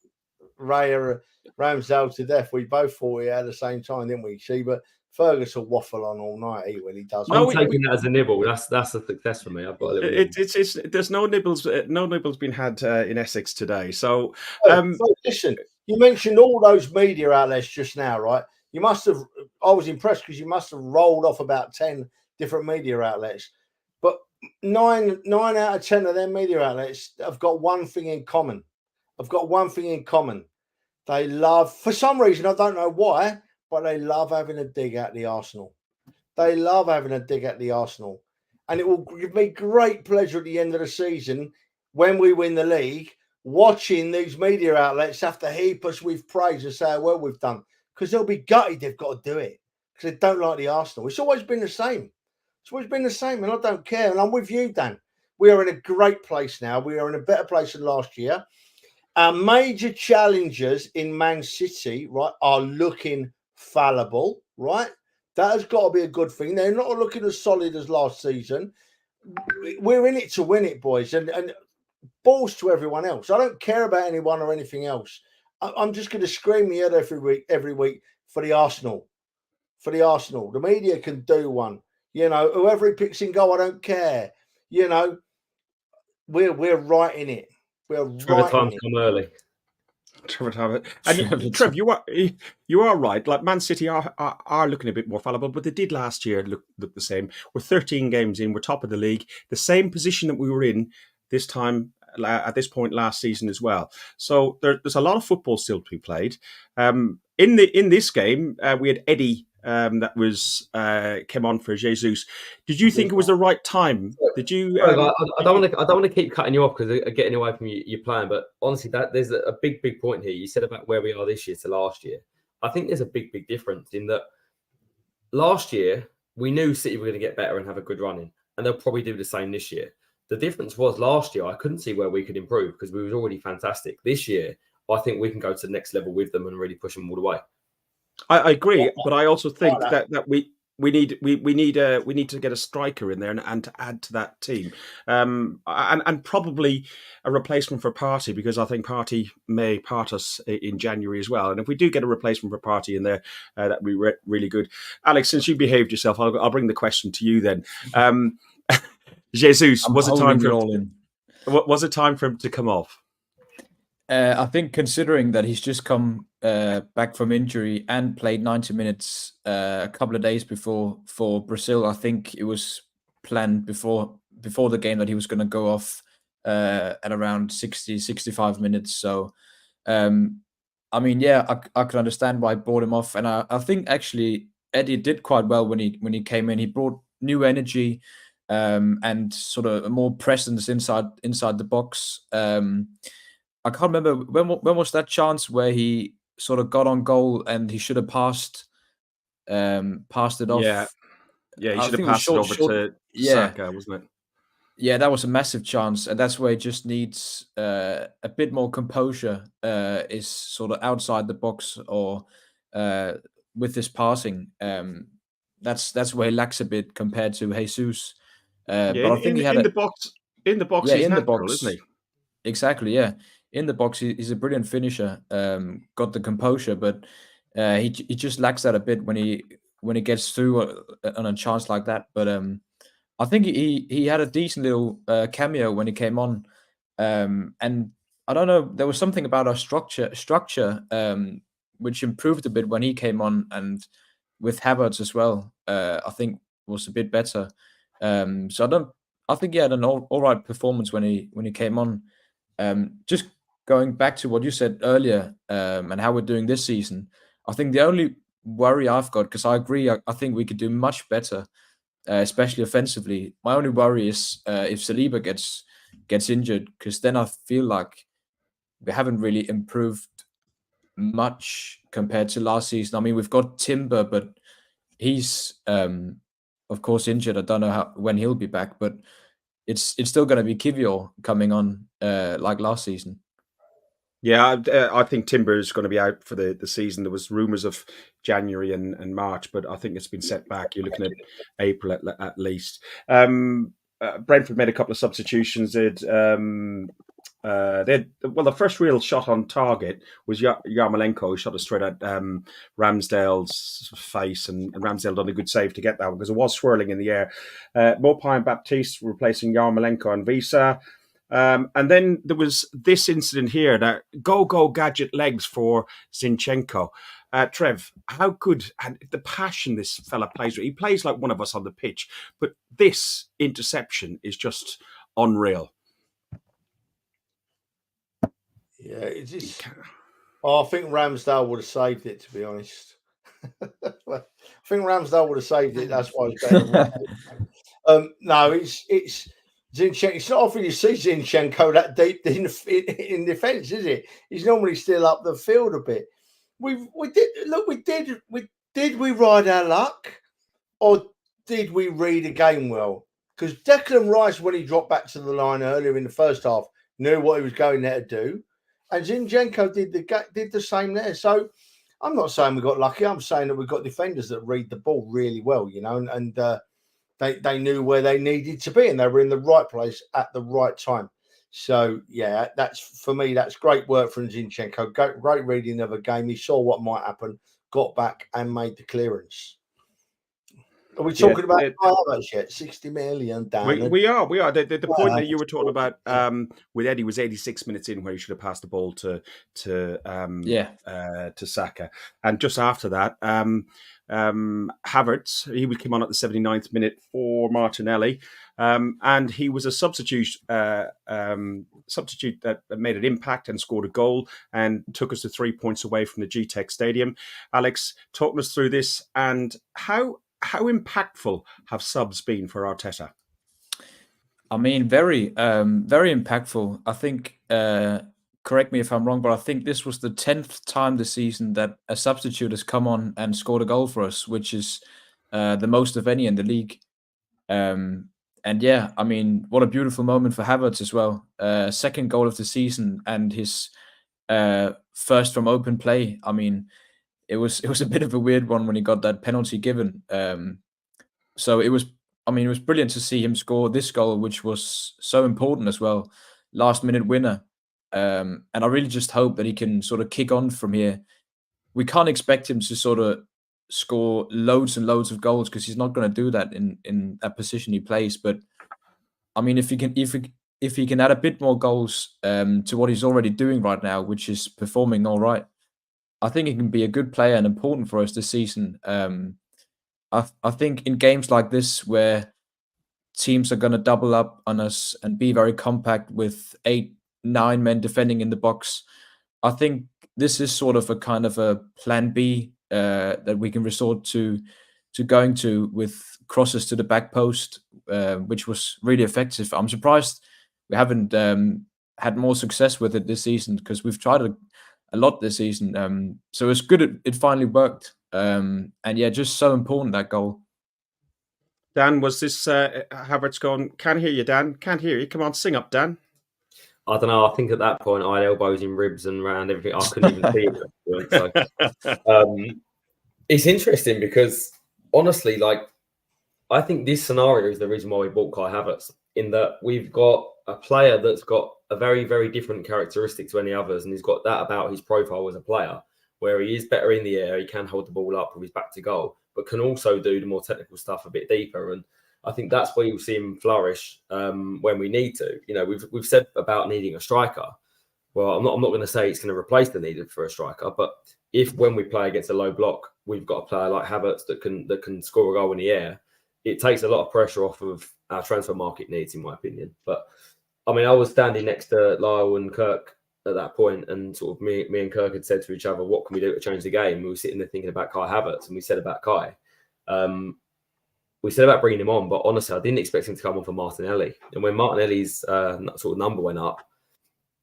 Ramsdale to death. We both thought it at the same time, didn't we? See, but Fergus will waffle on all night. He really does.
I'm taking that as a nibble. That's a success for me. I've got a little.
There's no nibbles being had in Essex today. So,
listen, you mentioned all those media outlets just now, right? You must have. I was impressed because you must have rolled off about 10 different media outlets, but nine out of 10 of them media outlets have got one thing in common. They love, for some reason, I don't know why, but they love having a dig at the Arsenal. And it will give me great pleasure at the end of the season when we win the league, watching these media outlets have to heap us with praise and say how well we've done. Because they'll be gutted they've got to do it. Because they don't like the Arsenal. It's always been the same. And I don't care. And I'm with you, Dan. We are in a great place now. We are in a better place than last year. Our major challengers in Man City, right, are looking fallible, right? That has got to be a good thing. They're not looking as solid as last season. We're in it to win it, boys, and balls to everyone else. I don't care about anyone or anything else. I'm just going to scream the head every week for the Arsenal. The media can do one. You know, whoever he picks in goal, I don't care. You know, we're right in it.
Trevor time's come early.
And Trev, you are right. Like Man City are looking a bit more fallible, but they did last year look the same. We're 13 games in. We're top of the league, the same position that we were in this time at this point last season as well. So there's a lot of football still to be played. In this game, we had Eddie. That was came on for Jesus. Did you think it was the right time? Did you?
I don't want to keep cutting you off because they're getting away from your plan. But honestly, there's a big point here. You said about where we are this year to last year. I think there's a big difference in that. Last year we knew City were going to get better and have a good running, and they'll probably do the same this year. The difference was last year I couldn't see where we could improve because we was already fantastic. This year I think we can go to the next level with them and really push them all the way.
I agree, but I also think that we need to get a striker in there and to add to that team, and probably a replacement for Partey, because I think Partey may part us in January as well. And if we do get a replacement for Partey in there, that'd be really good. Alex, since you behaved yourself, I'll bring the question to you then. Jesus, was it time for him to come off?
I think considering that he's just come back from injury and played 90 minutes a couple of days before for Brazil, I think it was planned before the game that he was going to go off at around 65 minutes. So, I mean, yeah, I can understand why I brought him off. And I think actually Eddie did quite well when he came in. He brought new energy and sort of more presence inside the box. I can't remember when was that chance where he sort of got on goal and he should have passed it off.
Yeah, he
I
should have
think it was
passed it over to
yeah,
Saka, wasn't it?
yeah, that was a massive chance, and that's where he just needs a bit more composure. Is sort of outside the box or with his passing. That's where he lacks a bit compared to Jesus.
Yeah,
But I think he had
in the box. In the box,
yeah,
he's
in the
natural,
box.
isn't he?
Exactly, yeah. In the box, he's a brilliant finisher. Got the composure, but he just lacks that a bit when he gets through on a chance like that. But I think he had a decent little cameo when he came on, and I don't know, there was something about our structure which improved a bit when he came on, and with Havertz as well. I think was a bit better. So I think he had an all right performance when he came on. Just going back to what you said earlier, and how we're doing this season, I think the only worry I've got, because I agree, I think we could do much better, especially offensively. My only worry is if Saliba gets injured, because then I feel like we haven't really improved much compared to last season. I mean, we've got Timber, but he's of course injured. I don't know when he'll be back, but it's still going to be Kivior coming on like last season.
Yeah, I think Timber is going to be out for the season. There was rumours of January and March, but I think it's been set back. You're looking at April at least. Brentford made a couple of substitutions. The first real shot on target was Yarmolenko, who shot it straight at Ramsdale's face, and Ramsdale done a good save to get that one because it was swirling in the air. Maupay and Baptiste replacing Yarmolenko and Visa. And then there was this incident here, that go gadget legs for Zinchenko. Trev, how good, and the passion this fella plays with. He plays like one of us on the pitch, but this interception is just unreal.
Yeah, I think Ramsdale would have saved it, to be honest. I think Ramsdale would have saved it. That's why it's better. No, it's Zinchenko. It's not often you see Zinchenko that deep in defence, is it? He's normally still up the field a bit. We did we ride our luck, or did we read a game well? Because Declan Rice, when he dropped back to the line earlier in the first half, knew what he was going there to do. And Zinchenko did the same there. So I'm not saying we got lucky. I'm saying that we've got defenders that read the ball really well, and they knew where they needed to be, and they were in the right place at the right time. So, yeah, for me, that's great work from Zinchenko. Great reading of a game. He saw what might happen, got back and made the clearance. Are we talking about Havertz yet? 60 million down.
We are. The point that you were talking about with Eddie was 86 minutes in, where he should have passed the ball to Saka, and just after that, Havertz, he came on at the 79th minute for Martinelli, and he was a substitute that made an impact and scored a goal and took us to 3 points away from the GTEC Stadium. Alex, talking us through this, and how impactful have subs been for Arteta?
I mean, very impactful. I think, correct me if I'm wrong, but I think this was the 10th time this season that a substitute has come on and scored a goal for us, which is the most of any in the league. And yeah, I mean, what a beautiful moment for Havertz as well. Second goal of the season and his first from open play. I mean, it was a bit of a weird one when he got that penalty given. So it was brilliant to see him score this goal, which was so important as well. Last minute winner. And I really just hope that he can sort of kick on from here. We can't expect him to sort of score loads and loads of goals, because he's not going to do that in that position he plays. But I mean, if he can add a bit more goals to what he's already doing right now, which is performing all right, I think he can be a good player and important for us this season. I think in games like this, where teams are going to double up on us and be very compact with 8-9 men defending in the box, I think this is sort of a kind of a plan B that we can resort to going to, with crosses to the back post, which was really effective. I'm surprised we haven't had more success with it this season, because we've tried a lot this season. So it's good it finally worked. And yeah, just so important, that goal.
Dan, was this Havertz going, can't hear you, Dan, can't hear you. Come on, sing up, Dan.
I don't know. I think at that point I had elbows in ribs and around everything. I couldn't even see it. So, it's interesting because honestly, like, I think this scenario is the reason why we bought Kai Havertz, in that we've got a player that's got a very, very different characteristic to any others, and he's got that about his profile as a player, where he is better in the air, he can hold the ball up with his back to goal, but can also do the more technical stuff a bit deeper. And I think that's where you'll see him flourish when we need to. You know, we've said about needing a striker. Well, I'm not going to say it's going to replace the need for a striker, but if when we play against a low block, we've got a player like Havertz that can score a goal in the air, it takes a lot of pressure off of our transfer market needs, in my opinion. But I mean, I was standing next to Lyle and Kirk at that point, and sort of me and Kirk had said to each other, "What can we do to change the game?" We were sitting there thinking about Kai Havertz, and we said about Kai. We said about bringing him on, but honestly, I didn't expect him to come on for Martinelli. And when Martinelli's sort of number went up,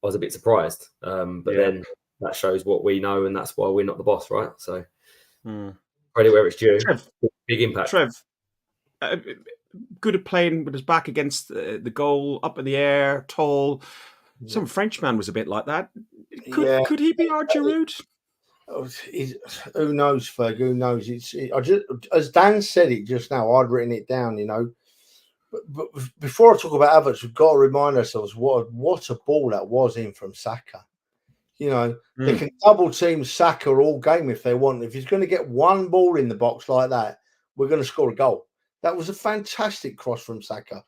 I was a bit surprised. But then that shows what we know, and that's why we're not the boss, right? So credit where it's due.
Trev,
big impact.
Trev, good at playing with his back against the goal, up in the air, tall. Some Frenchman was a bit like that. Could he be our Giroud?
Who knows, Ferg? Who knows? As Dan said it just now, I'd written it down, you know. But before I talk about Havertz, we've got to remind ourselves what a ball that was in from Saka. You know, they can double team Saka all game if they want. If he's going to get one ball in the box like that, we're going to score a goal. That was a fantastic cross from Saka.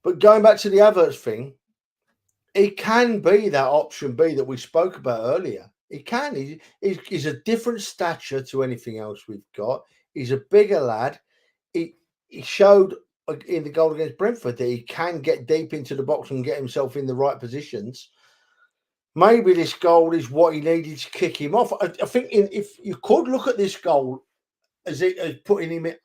But going back to the Havertz thing, it can be that option B that we spoke about earlier. He can. He's a different stature to anything else we've got. He's a bigger lad. He showed in the goal against Brentford that he can get deep into the box and get himself in the right positions. Maybe this goal is what he needed to kick him off. I think if you could look at this goal as putting him in,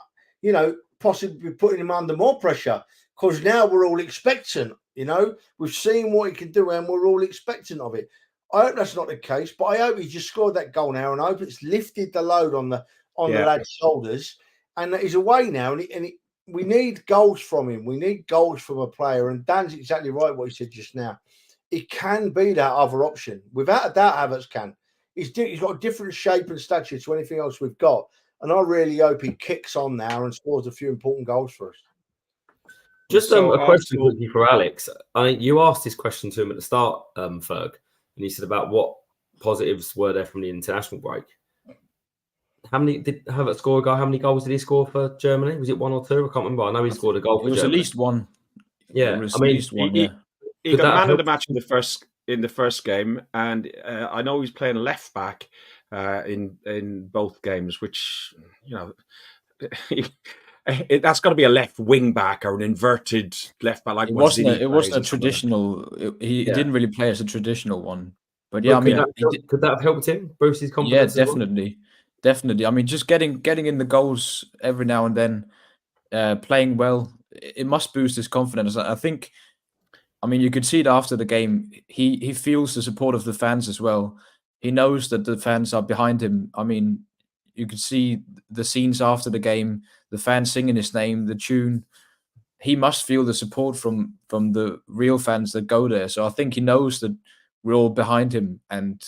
you know, possibly putting him under more pressure, because now we're all expectant. You know, we've seen what he can do and we're all expectant of it. I hope that's not the case, but I hope he just scored that goal now, and I hope it's lifted the load on the lad's shoulders, and that he's away now. And we need goals from him. We need goals from a player. And Dan's exactly right what he said just now. It can be that other option, without a doubt. Havertz can. He's got a different shape and stature to anything else we've got, and I really hope he kicks on now and scores a few important goals for us.
Just a question for Alex. You asked this question to him at the start, Ferg. And he said about what positives were there from the international break. How many did Havertz score a goal? How many goals did he score for Germany? Was it one or two? I can't remember. I know he scored a goal for Germany.
It was at least one.
Yeah,
it was at least one.
He got man of the match in the first game, and I know he's playing left back in both games, which, you know, that's got to be a left wing back or an inverted left back. Like
it wasn't a traditional. He didn't really play as a traditional one, but yeah,
could that have helped him boost his confidence?
Yeah, definitely. I mean, just getting in the goals every now and then, playing well, it must boost his confidence. I think. I mean, you could see it after the game. He feels the support of the fans as well. He knows that the fans are behind him. I mean, you could see the scenes after the game, the fans singing his name, the tune. He must feel the support from the real fans that go there. So I think he knows that we're all behind him. And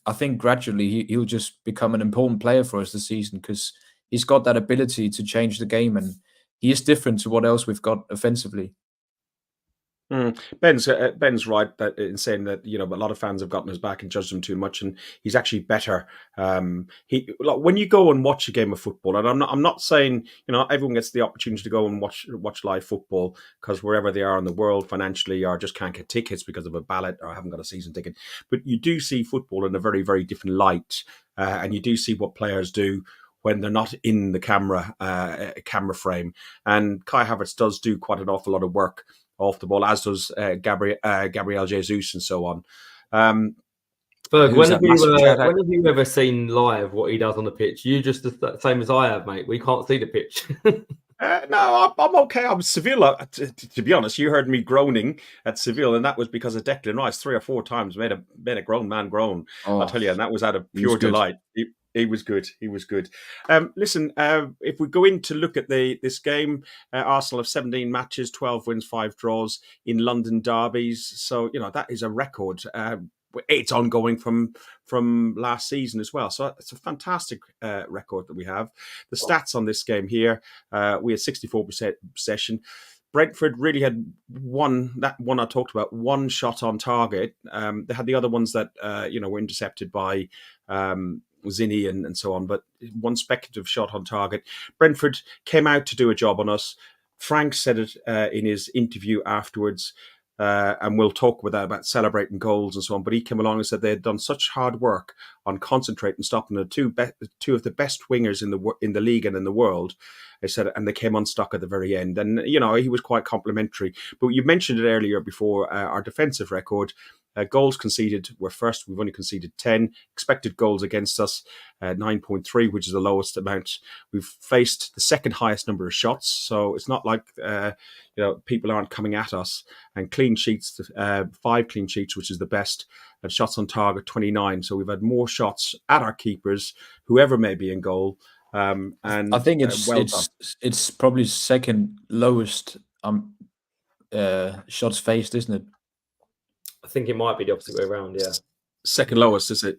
I think gradually he'll just become an important player for us this season, because he's got that ability to change the game, and he is different to what else we've got offensively.
Ben's right in saying that, you know, a lot of fans have gotten his back and judged him too much, and he's actually better. When you go and watch a game of football, and I'm not saying, you know, everyone gets the opportunity to go and watch live football, because wherever they are in the world financially, or just can't get tickets because of a ballot or haven't got a season ticket. But you do see football in a very, very different light, and you do see what players do when they're not in the camera frame. And Kai Havertz does do quite an awful lot of work off the ball, as does Gabriel Jesus and so on.
Berg, when have you ever seen live what he does on the pitch? You just the same as I have, mate. We can't see the pitch.
No, I'm okay. I'm Seville. To be honest, you heard me groaning at Seville, and that was because of Declan Rice 3 or 4 times made a grown man groan. I'll tell you, and that was out of
he was
pure
good.
delight. He was good. He was good. Listen, if we go in to look at this game, Arsenal have 17 matches, 12 wins, 5 draws in London derbies. So that is a record. It's ongoing from last season as well. So it's a fantastic record that we have. The stats on this game here, we had 64% possession. Brentford really had one I talked about, one shot on target. They had the other ones that were intercepted by Zinni and so on, but one speculative shot on target. Brentford came out to do a job on us. Frank said it in his interview afterwards. And we'll talk about celebrating goals and so on. But he came along and said they had done such hard work on concentrating, stopping the two of the best wingers in the league and in the world. They said, and they came unstuck at the very end. And he was quite complimentary. But you mentioned it earlier before. Our defensive record. Goals conceded were first. We've only conceded 10. Expected goals against us, 9.3, which is the lowest amount. We've faced the second highest number of shots. So it's not like people aren't coming at us. And clean sheets, 5 clean sheets, which is the best. And shots on target, 29. So we've had more shots at our keepers, whoever may be in goal. And
I think it's probably second lowest shots faced, isn't it?
I think it might be the opposite way around. Yeah,
second lowest, is it?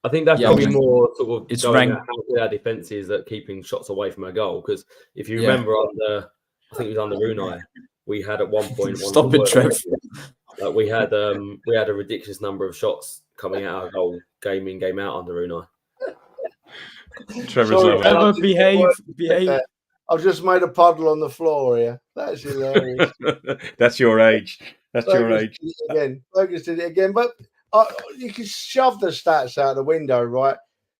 I think that's probably more sort of
it's
going
ranked.
at how good our defense is at keeping shots away from our goal. Because if you remember, I think it was under Unai, we had at one point.
Stop it, Trev.
We had a ridiculous number of shots coming out our goal, game in, game out under Unai.
Trevor's
behave.
I've just made a puddle on the floor here. That's hilarious.
That's your age. That's your age.
Fergus did it again. But you can shove the stats out the window, right?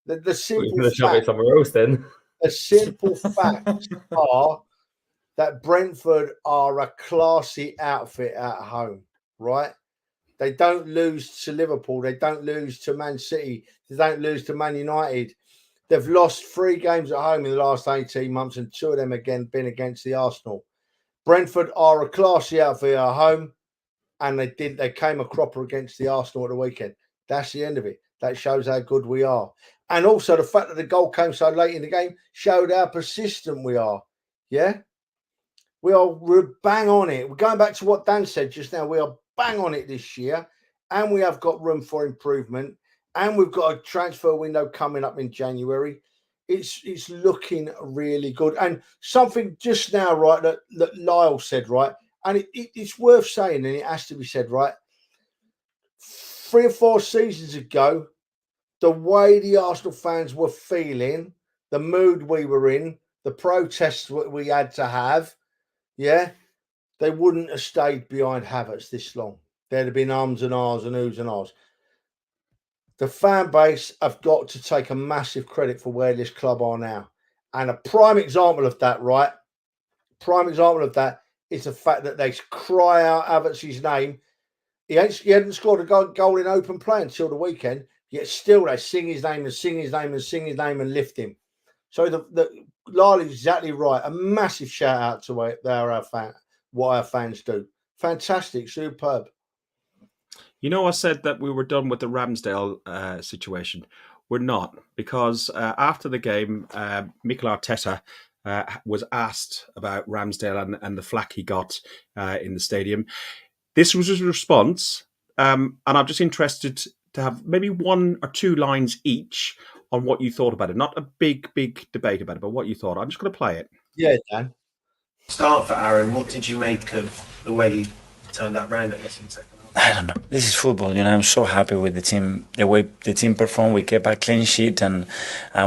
The simple
shove it somewhere else then.
The simple facts are that Brentford are a classy outfit at home, right? They don't lose to Liverpool. They don't lose to Man City. They don't lose to Man United. They've lost 3 games at home in the last 18 months, and 2 of them again been against the Arsenal. Brentford are a classy outfit at home, and they came a cropper against the Arsenal at the weekend. That's the end of it. That shows how good we are. And also the fact that the goal came so late in the game showed how persistent we are. Yeah? We're bang on it. We're going back to what Dan said just now. We are bang on it this year, and we have got room for improvement. And we've got a transfer window coming up in January. It's looking really good. And something just now, right, that Lyle said, right, and it's worth saying, and it has to be said, right, 3 or 4 seasons ago, the way the Arsenal fans were feeling, the mood we were in, the protests we had to have, they wouldn't have stayed behind Havertz this long. There'd have been ums and ahs and oohs and ahs. The fan base have got to take a massive credit for where this club are now. And a prime example of that, right? Prime example of that is the fact that they cry out Havertz's name. He hadn't scored a goal in open play until the weekend, yet still they sing his name and sing his name and sing his name and lift him. So Lyle is exactly right. A massive shout out to what our fans do. Fantastic, superb.
I said that we were done with the Ramsdale situation. We're not, because after the game, Mikel Arteta was asked about Ramsdale and the flack he got in the stadium. This was his response, and I'm just interested to have maybe 1 or 2 lines each on what you thought about it. Not a big debate about it, but what you thought. I'm just going to play it.
Yeah, Dan.
Start for Aaron. What did you make of the way he turned that round, I guess, in the second half?
I don't know. This is football, I'm so happy with the team, the way the team performed. We kept a clean sheet and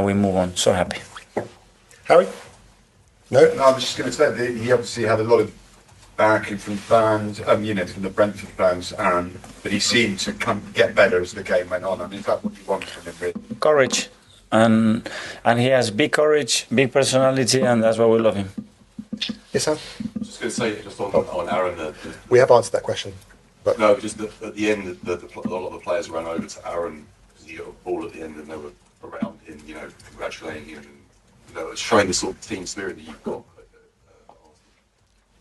we move on. So happy.
Harry? No, I was just going to say that he obviously had a lot of backing from fans, from the Brentford fans, but he seemed to get better as the game went on. I mean, is that what you wanted from him, really?
Courage. And he has big courage, big personality, and that's why we love him.
Yes, Sam?
Just going to say, just on Aaron.
We have answered that question. But
no, just at the end, a lot of the players ran over to Aaron because he got a ball at the end and they were around him, congratulating him. And, showing the sort of team spirit that you've got.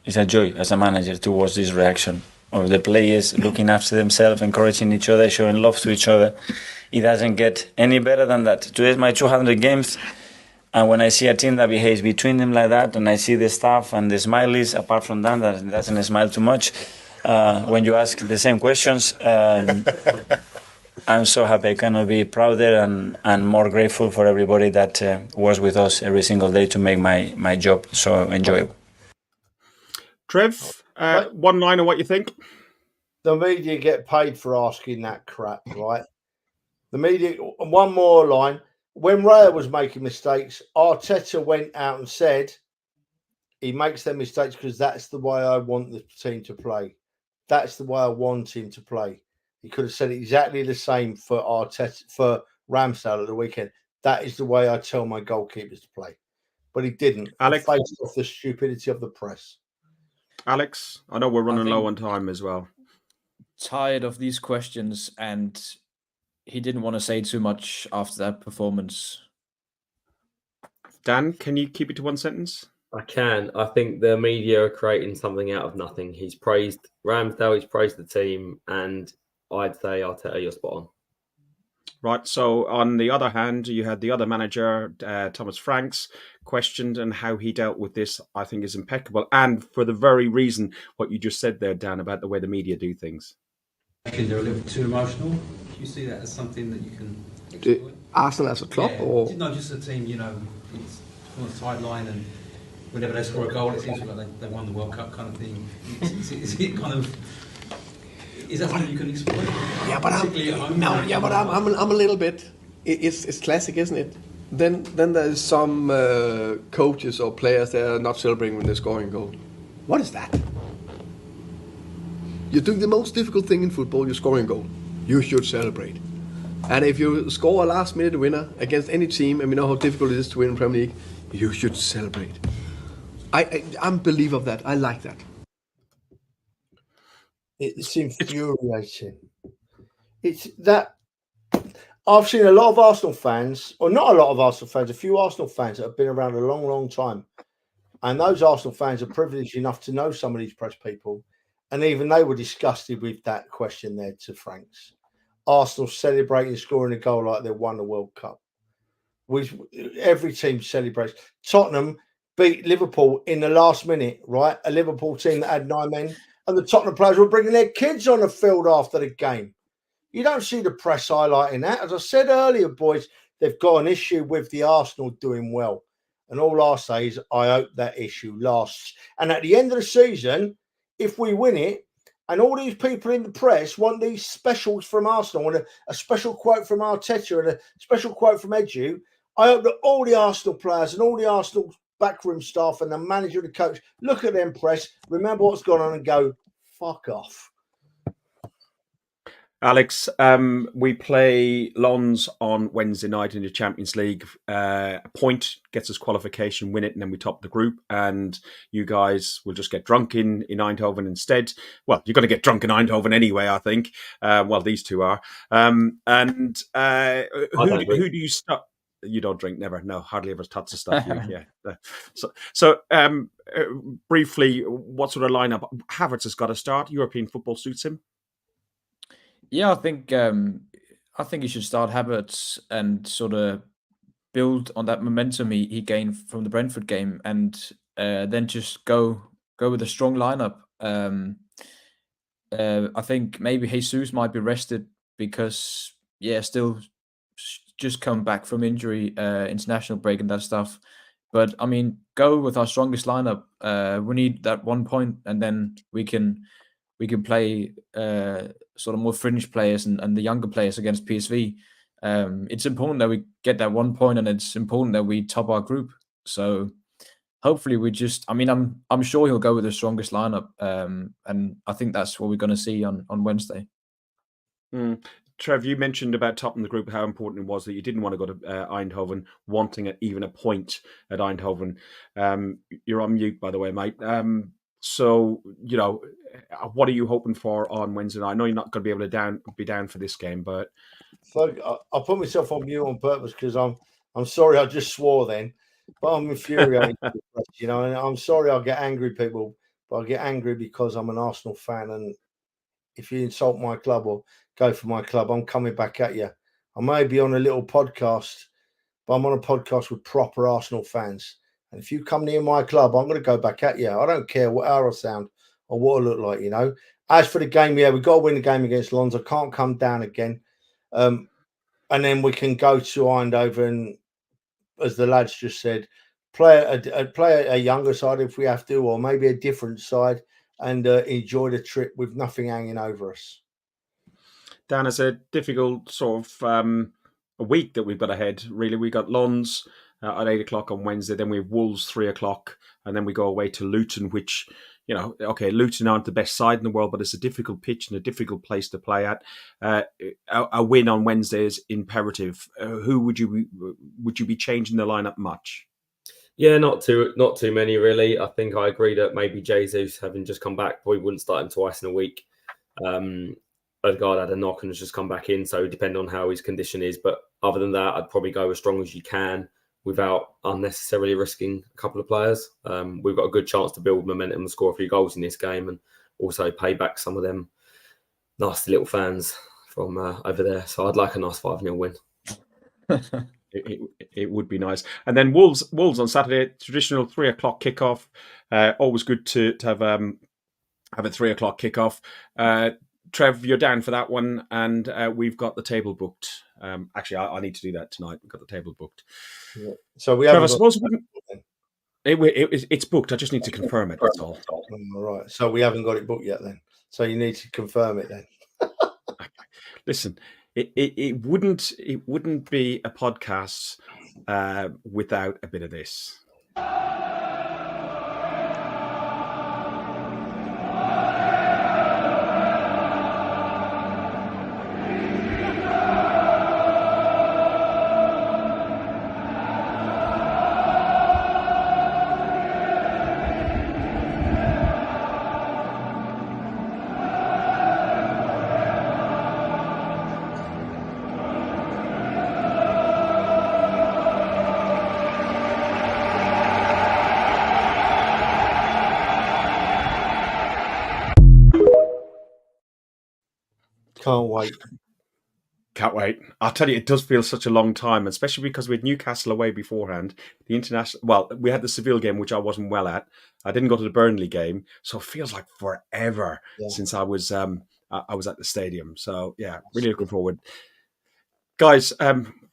it's a joy as a manager to watch this reaction of the players looking after themselves, encouraging each other, showing love to each other. It doesn't get any better than that. Today's my 200 games, and when I see a team that behaves between them like that, and I see the staff and the smileys, apart from that doesn't smile too much, when you ask the same questions, I'm so happy. I cannot be prouder and more grateful for everybody that was with us every single day to make my job so enjoyable.
Trev, one line on what you think.
The media get paid for asking that crap, right? The media. One more line. When Raya was making mistakes, Arteta went out and said he makes their mistakes because that's the way I want the team to play. That's the way I want him to play. He could have said exactly the same for Arteta, for Ramsdale at the weekend. That is the way I tell my goalkeepers to play. But he didn't.
Alex,
he faced off the stupidity of the press.
Alex, I know we're running low on time as well.
Tired of these questions, and he didn't want to say too much after that performance.
Dan, can you keep it to one sentence?
I can. I think the media are creating something out of nothing. He's praised Ramsdale, he's praised the team, and I'd say Arteta, you're spot on.
Right. So on the other hand, you had the other manager, Thomas Franks, questioned, and how he dealt with this, I think, is impeccable. And for the very reason what you just said there, Dan, about the way the media do things.
I think they're a little bit too emotional. Do you see that as something that you can exploit?
Arsenal as a club, or
not just a team? You know, it's on the sideline, and whenever they score a goal, it seems like they won the World Cup kind of thing. Is it kind of? Is that something you can exploit?
Yeah, but I'm a little bit. It's classic, isn't it? Then there's some coaches or players that are not celebrating when they're scoring a goal. What is that? You're doing the most difficult thing in football. You're scoring a goal. You should celebrate. And if you score a last-minute winner against any team, and we know how difficult it is to win in Premier League, you should celebrate. I'm a believer of that. I like that.
It's infuriating. It's that I've seen a lot of Arsenal fans, or not a lot of Arsenal fans, a few Arsenal fans that have been around a long, long time. And those Arsenal fans are privileged enough to know some of these press people. And even they were disgusted with that question there to Franks. Arsenal celebrating scoring a goal like they won the World Cup. Every team celebrates. Tottenham beat Liverpool in the last minute, right? A Liverpool team that had 9 men. And the Tottenham players were bringing their kids on the field after the game. You don't see the press highlighting that. As I said earlier, boys, they've got an issue with the Arsenal doing well. And all I say is I hope that issue lasts. And at the end of the season, if we win it, and all these people in the press want these specials from Arsenal, and a special quote from Arteta and a special quote from Edu, I hope that all the Arsenal players and all the Arsenal backroom staff and the manager and the coach look at them press, remember what's gone on and go, fuck off.
Alex, we play Lens on Wednesday night in the Champions League. A point gets us qualification, win it, and then we top the group. And you guys will just get drunk in Eindhoven instead. Well, you're going to get drunk in Eindhoven anyway, I think. Well, these two are. Who do you start? You don't drink, never. No, hardly ever touch the stuff. Yeah. So, briefly, what sort of lineup? Havertz has got to start. European football suits him.
Yeah, I think he should start Havertz and sort of build on that momentum he gained from the Brentford game, and then just go with a strong lineup. I think maybe Jesus might be rested because still just come back from injury, international break and that stuff. But I mean, go with our strongest lineup. We need that 1 point, and then we can play sort of more fringe players and the younger players against PSV. It's important that we get that 1 point, and it's important that we top our group. So hopefully I'm sure he'll go with the strongest lineup, and I think that's what we're going to see on Wednesday.
Trev, you mentioned about topping the group, how important it was that you didn't want to go to Eindhoven, wanting even a point at Eindhoven. You're on mute, by the way, mate. So, what are you hoping for on Wednesday night? I know you're not going to be able to be down for this game, but
I put myself on mute on purpose because I'm sorry I just swore then, but I'm infuriated. And I'm sorry I'll get angry people, but I get angry because I'm an Arsenal fan, and if you insult my club or go for my club, I'm coming back at you. I may be on a little podcast, but I'm on a podcast with proper Arsenal fans. And if you come near my club, I'm going to go back at you. I don't care how I sound or what I look like, you know. As for the game, yeah, we've got to win the game against Lons. I can't come down again. And then we can go to Eindhoven and, as the lads just said, play a younger side if we have to, or maybe a different side, and enjoy the trip with nothing hanging over us.
Dan, it's a difficult sort of a week that we've got ahead, really. We got Lons at 8 o'clock on Wednesday, then we have Wolves 3 o'clock, and then we go away to Luton, which, you know, okay, Luton aren't the best side in the world, but it's a difficult pitch and a difficult place to play at. A win on Wednesday is imperative. Who would you be changing the lineup much?
Yeah, not too many really. I think I agree that maybe Jesus, having just come back, probably wouldn't start him twice in a week. Odegaard had a knock and has just come back in, so depending on how his condition is. But other than that, I'd probably go as strong as you can without unnecessarily risking a couple of players. We've got a good chance to build momentum and score a few goals in this game, and also pay back some of them nasty little fans from over there. So I'd like a nice 5-0 win.
It would be nice. And then Wolves on Saturday, traditional 3 o'clock kickoff. Always good to have a 3 o'clock kickoff. Trev, you're down for that one, and we've got the table booked. Actually, I need to do that tonight. We've got the table booked.
Yeah. So we
Trev,
have.
It's booked. I just need to confirm it. That's all.
All right. So we haven't got it booked yet, then. So you need to confirm it then.
Listen, it wouldn't be a podcast without a bit of this. Can't wait. I'll tell you, it does feel such a long time, especially because we had Newcastle away beforehand. The international, well, we had the Seville game, which I wasn't well at. I didn't go to the Burnley game, so it feels like forever since I was at the stadium. So yeah, really looking forward, guys.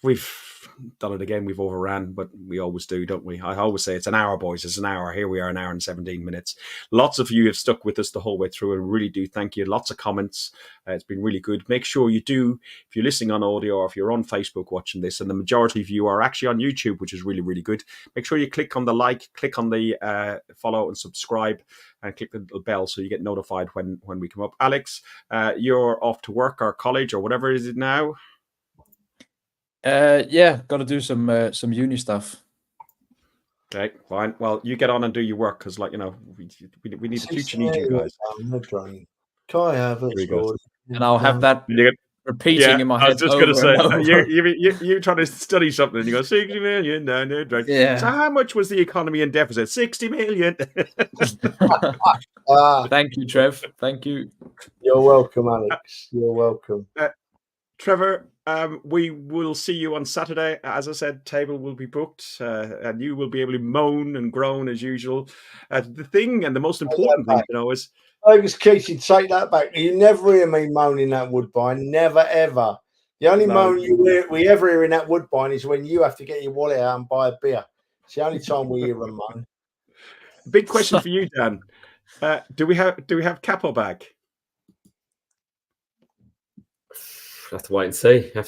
We've done it again. We've overran, but we always do, don't we? I always say it's an hour, boys. It's an hour. Here we are, an hour and 17 minutes. Lots of you have stuck with us the whole way through, and really do thank you. Lots of comments. It's been really good. Make sure you do, if you're listening on audio or if you're on Facebook watching this, and the majority of you are actually on YouTube, which is really, really good. Make sure you click on the like, click on the follow and subscribe, and click the little bell so you get notified when we come up. Alex, you're off to work or college or whatever is it now?
Yeah, got to do some uni stuff.
Okay, fine. Well, you get on and do your work because, like, you know, we need the future need you guys.
Can I have it?
And I'll have that repeating in my head.
I was just going to say, you're trying to study something and you go, 60 million, no, right.
Yeah.
So how much was the economy in deficit? 60 million.
Thank you, Trev. Thank you.
You're welcome, Alex. You're welcome.
Trevor, we will see you on Saturday. As I said, table will be booked, and you will be able to moan and groan as usual. The thing, and the most important thing, you know, is
Fergus Keating, take that back. You never hear me moaning that Woodbine. Never, ever. The only moan we ever hear in that Woodbine is when you have to get your wallet out and buy a beer. It's the only time we hear a moan.
Big question for you, Dan. Do we have Capo back?
Have to wait and see.
Yeah.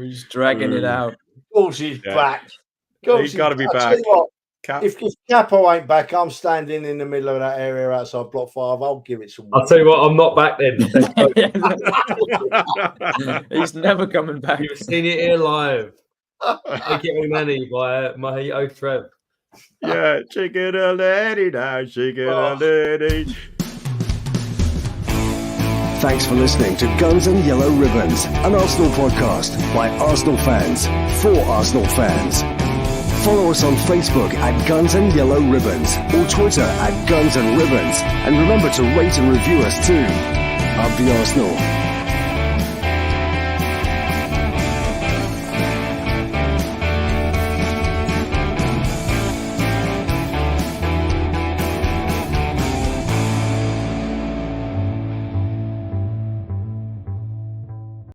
He's dragging it out.
Of course he's back.
He's got to be back.
If Capo ain't back, I'm standing in the middle of that area outside Block 5. I'll give it some.
I'll tell you what, I'm not back then.
He's never coming back.
You've seen it here live. Take it with money by Mojito Trev.
Yeah, shake it a lady now, shake it a lady.
Thanks for listening to Guns and Yellow Ribbons, an Arsenal podcast by Arsenal fans for Arsenal fans. Follow us on Facebook at Guns and Yellow Ribbons or Twitter at Guns and Ribbons. And remember to rate and review us too. Up the Arsenal.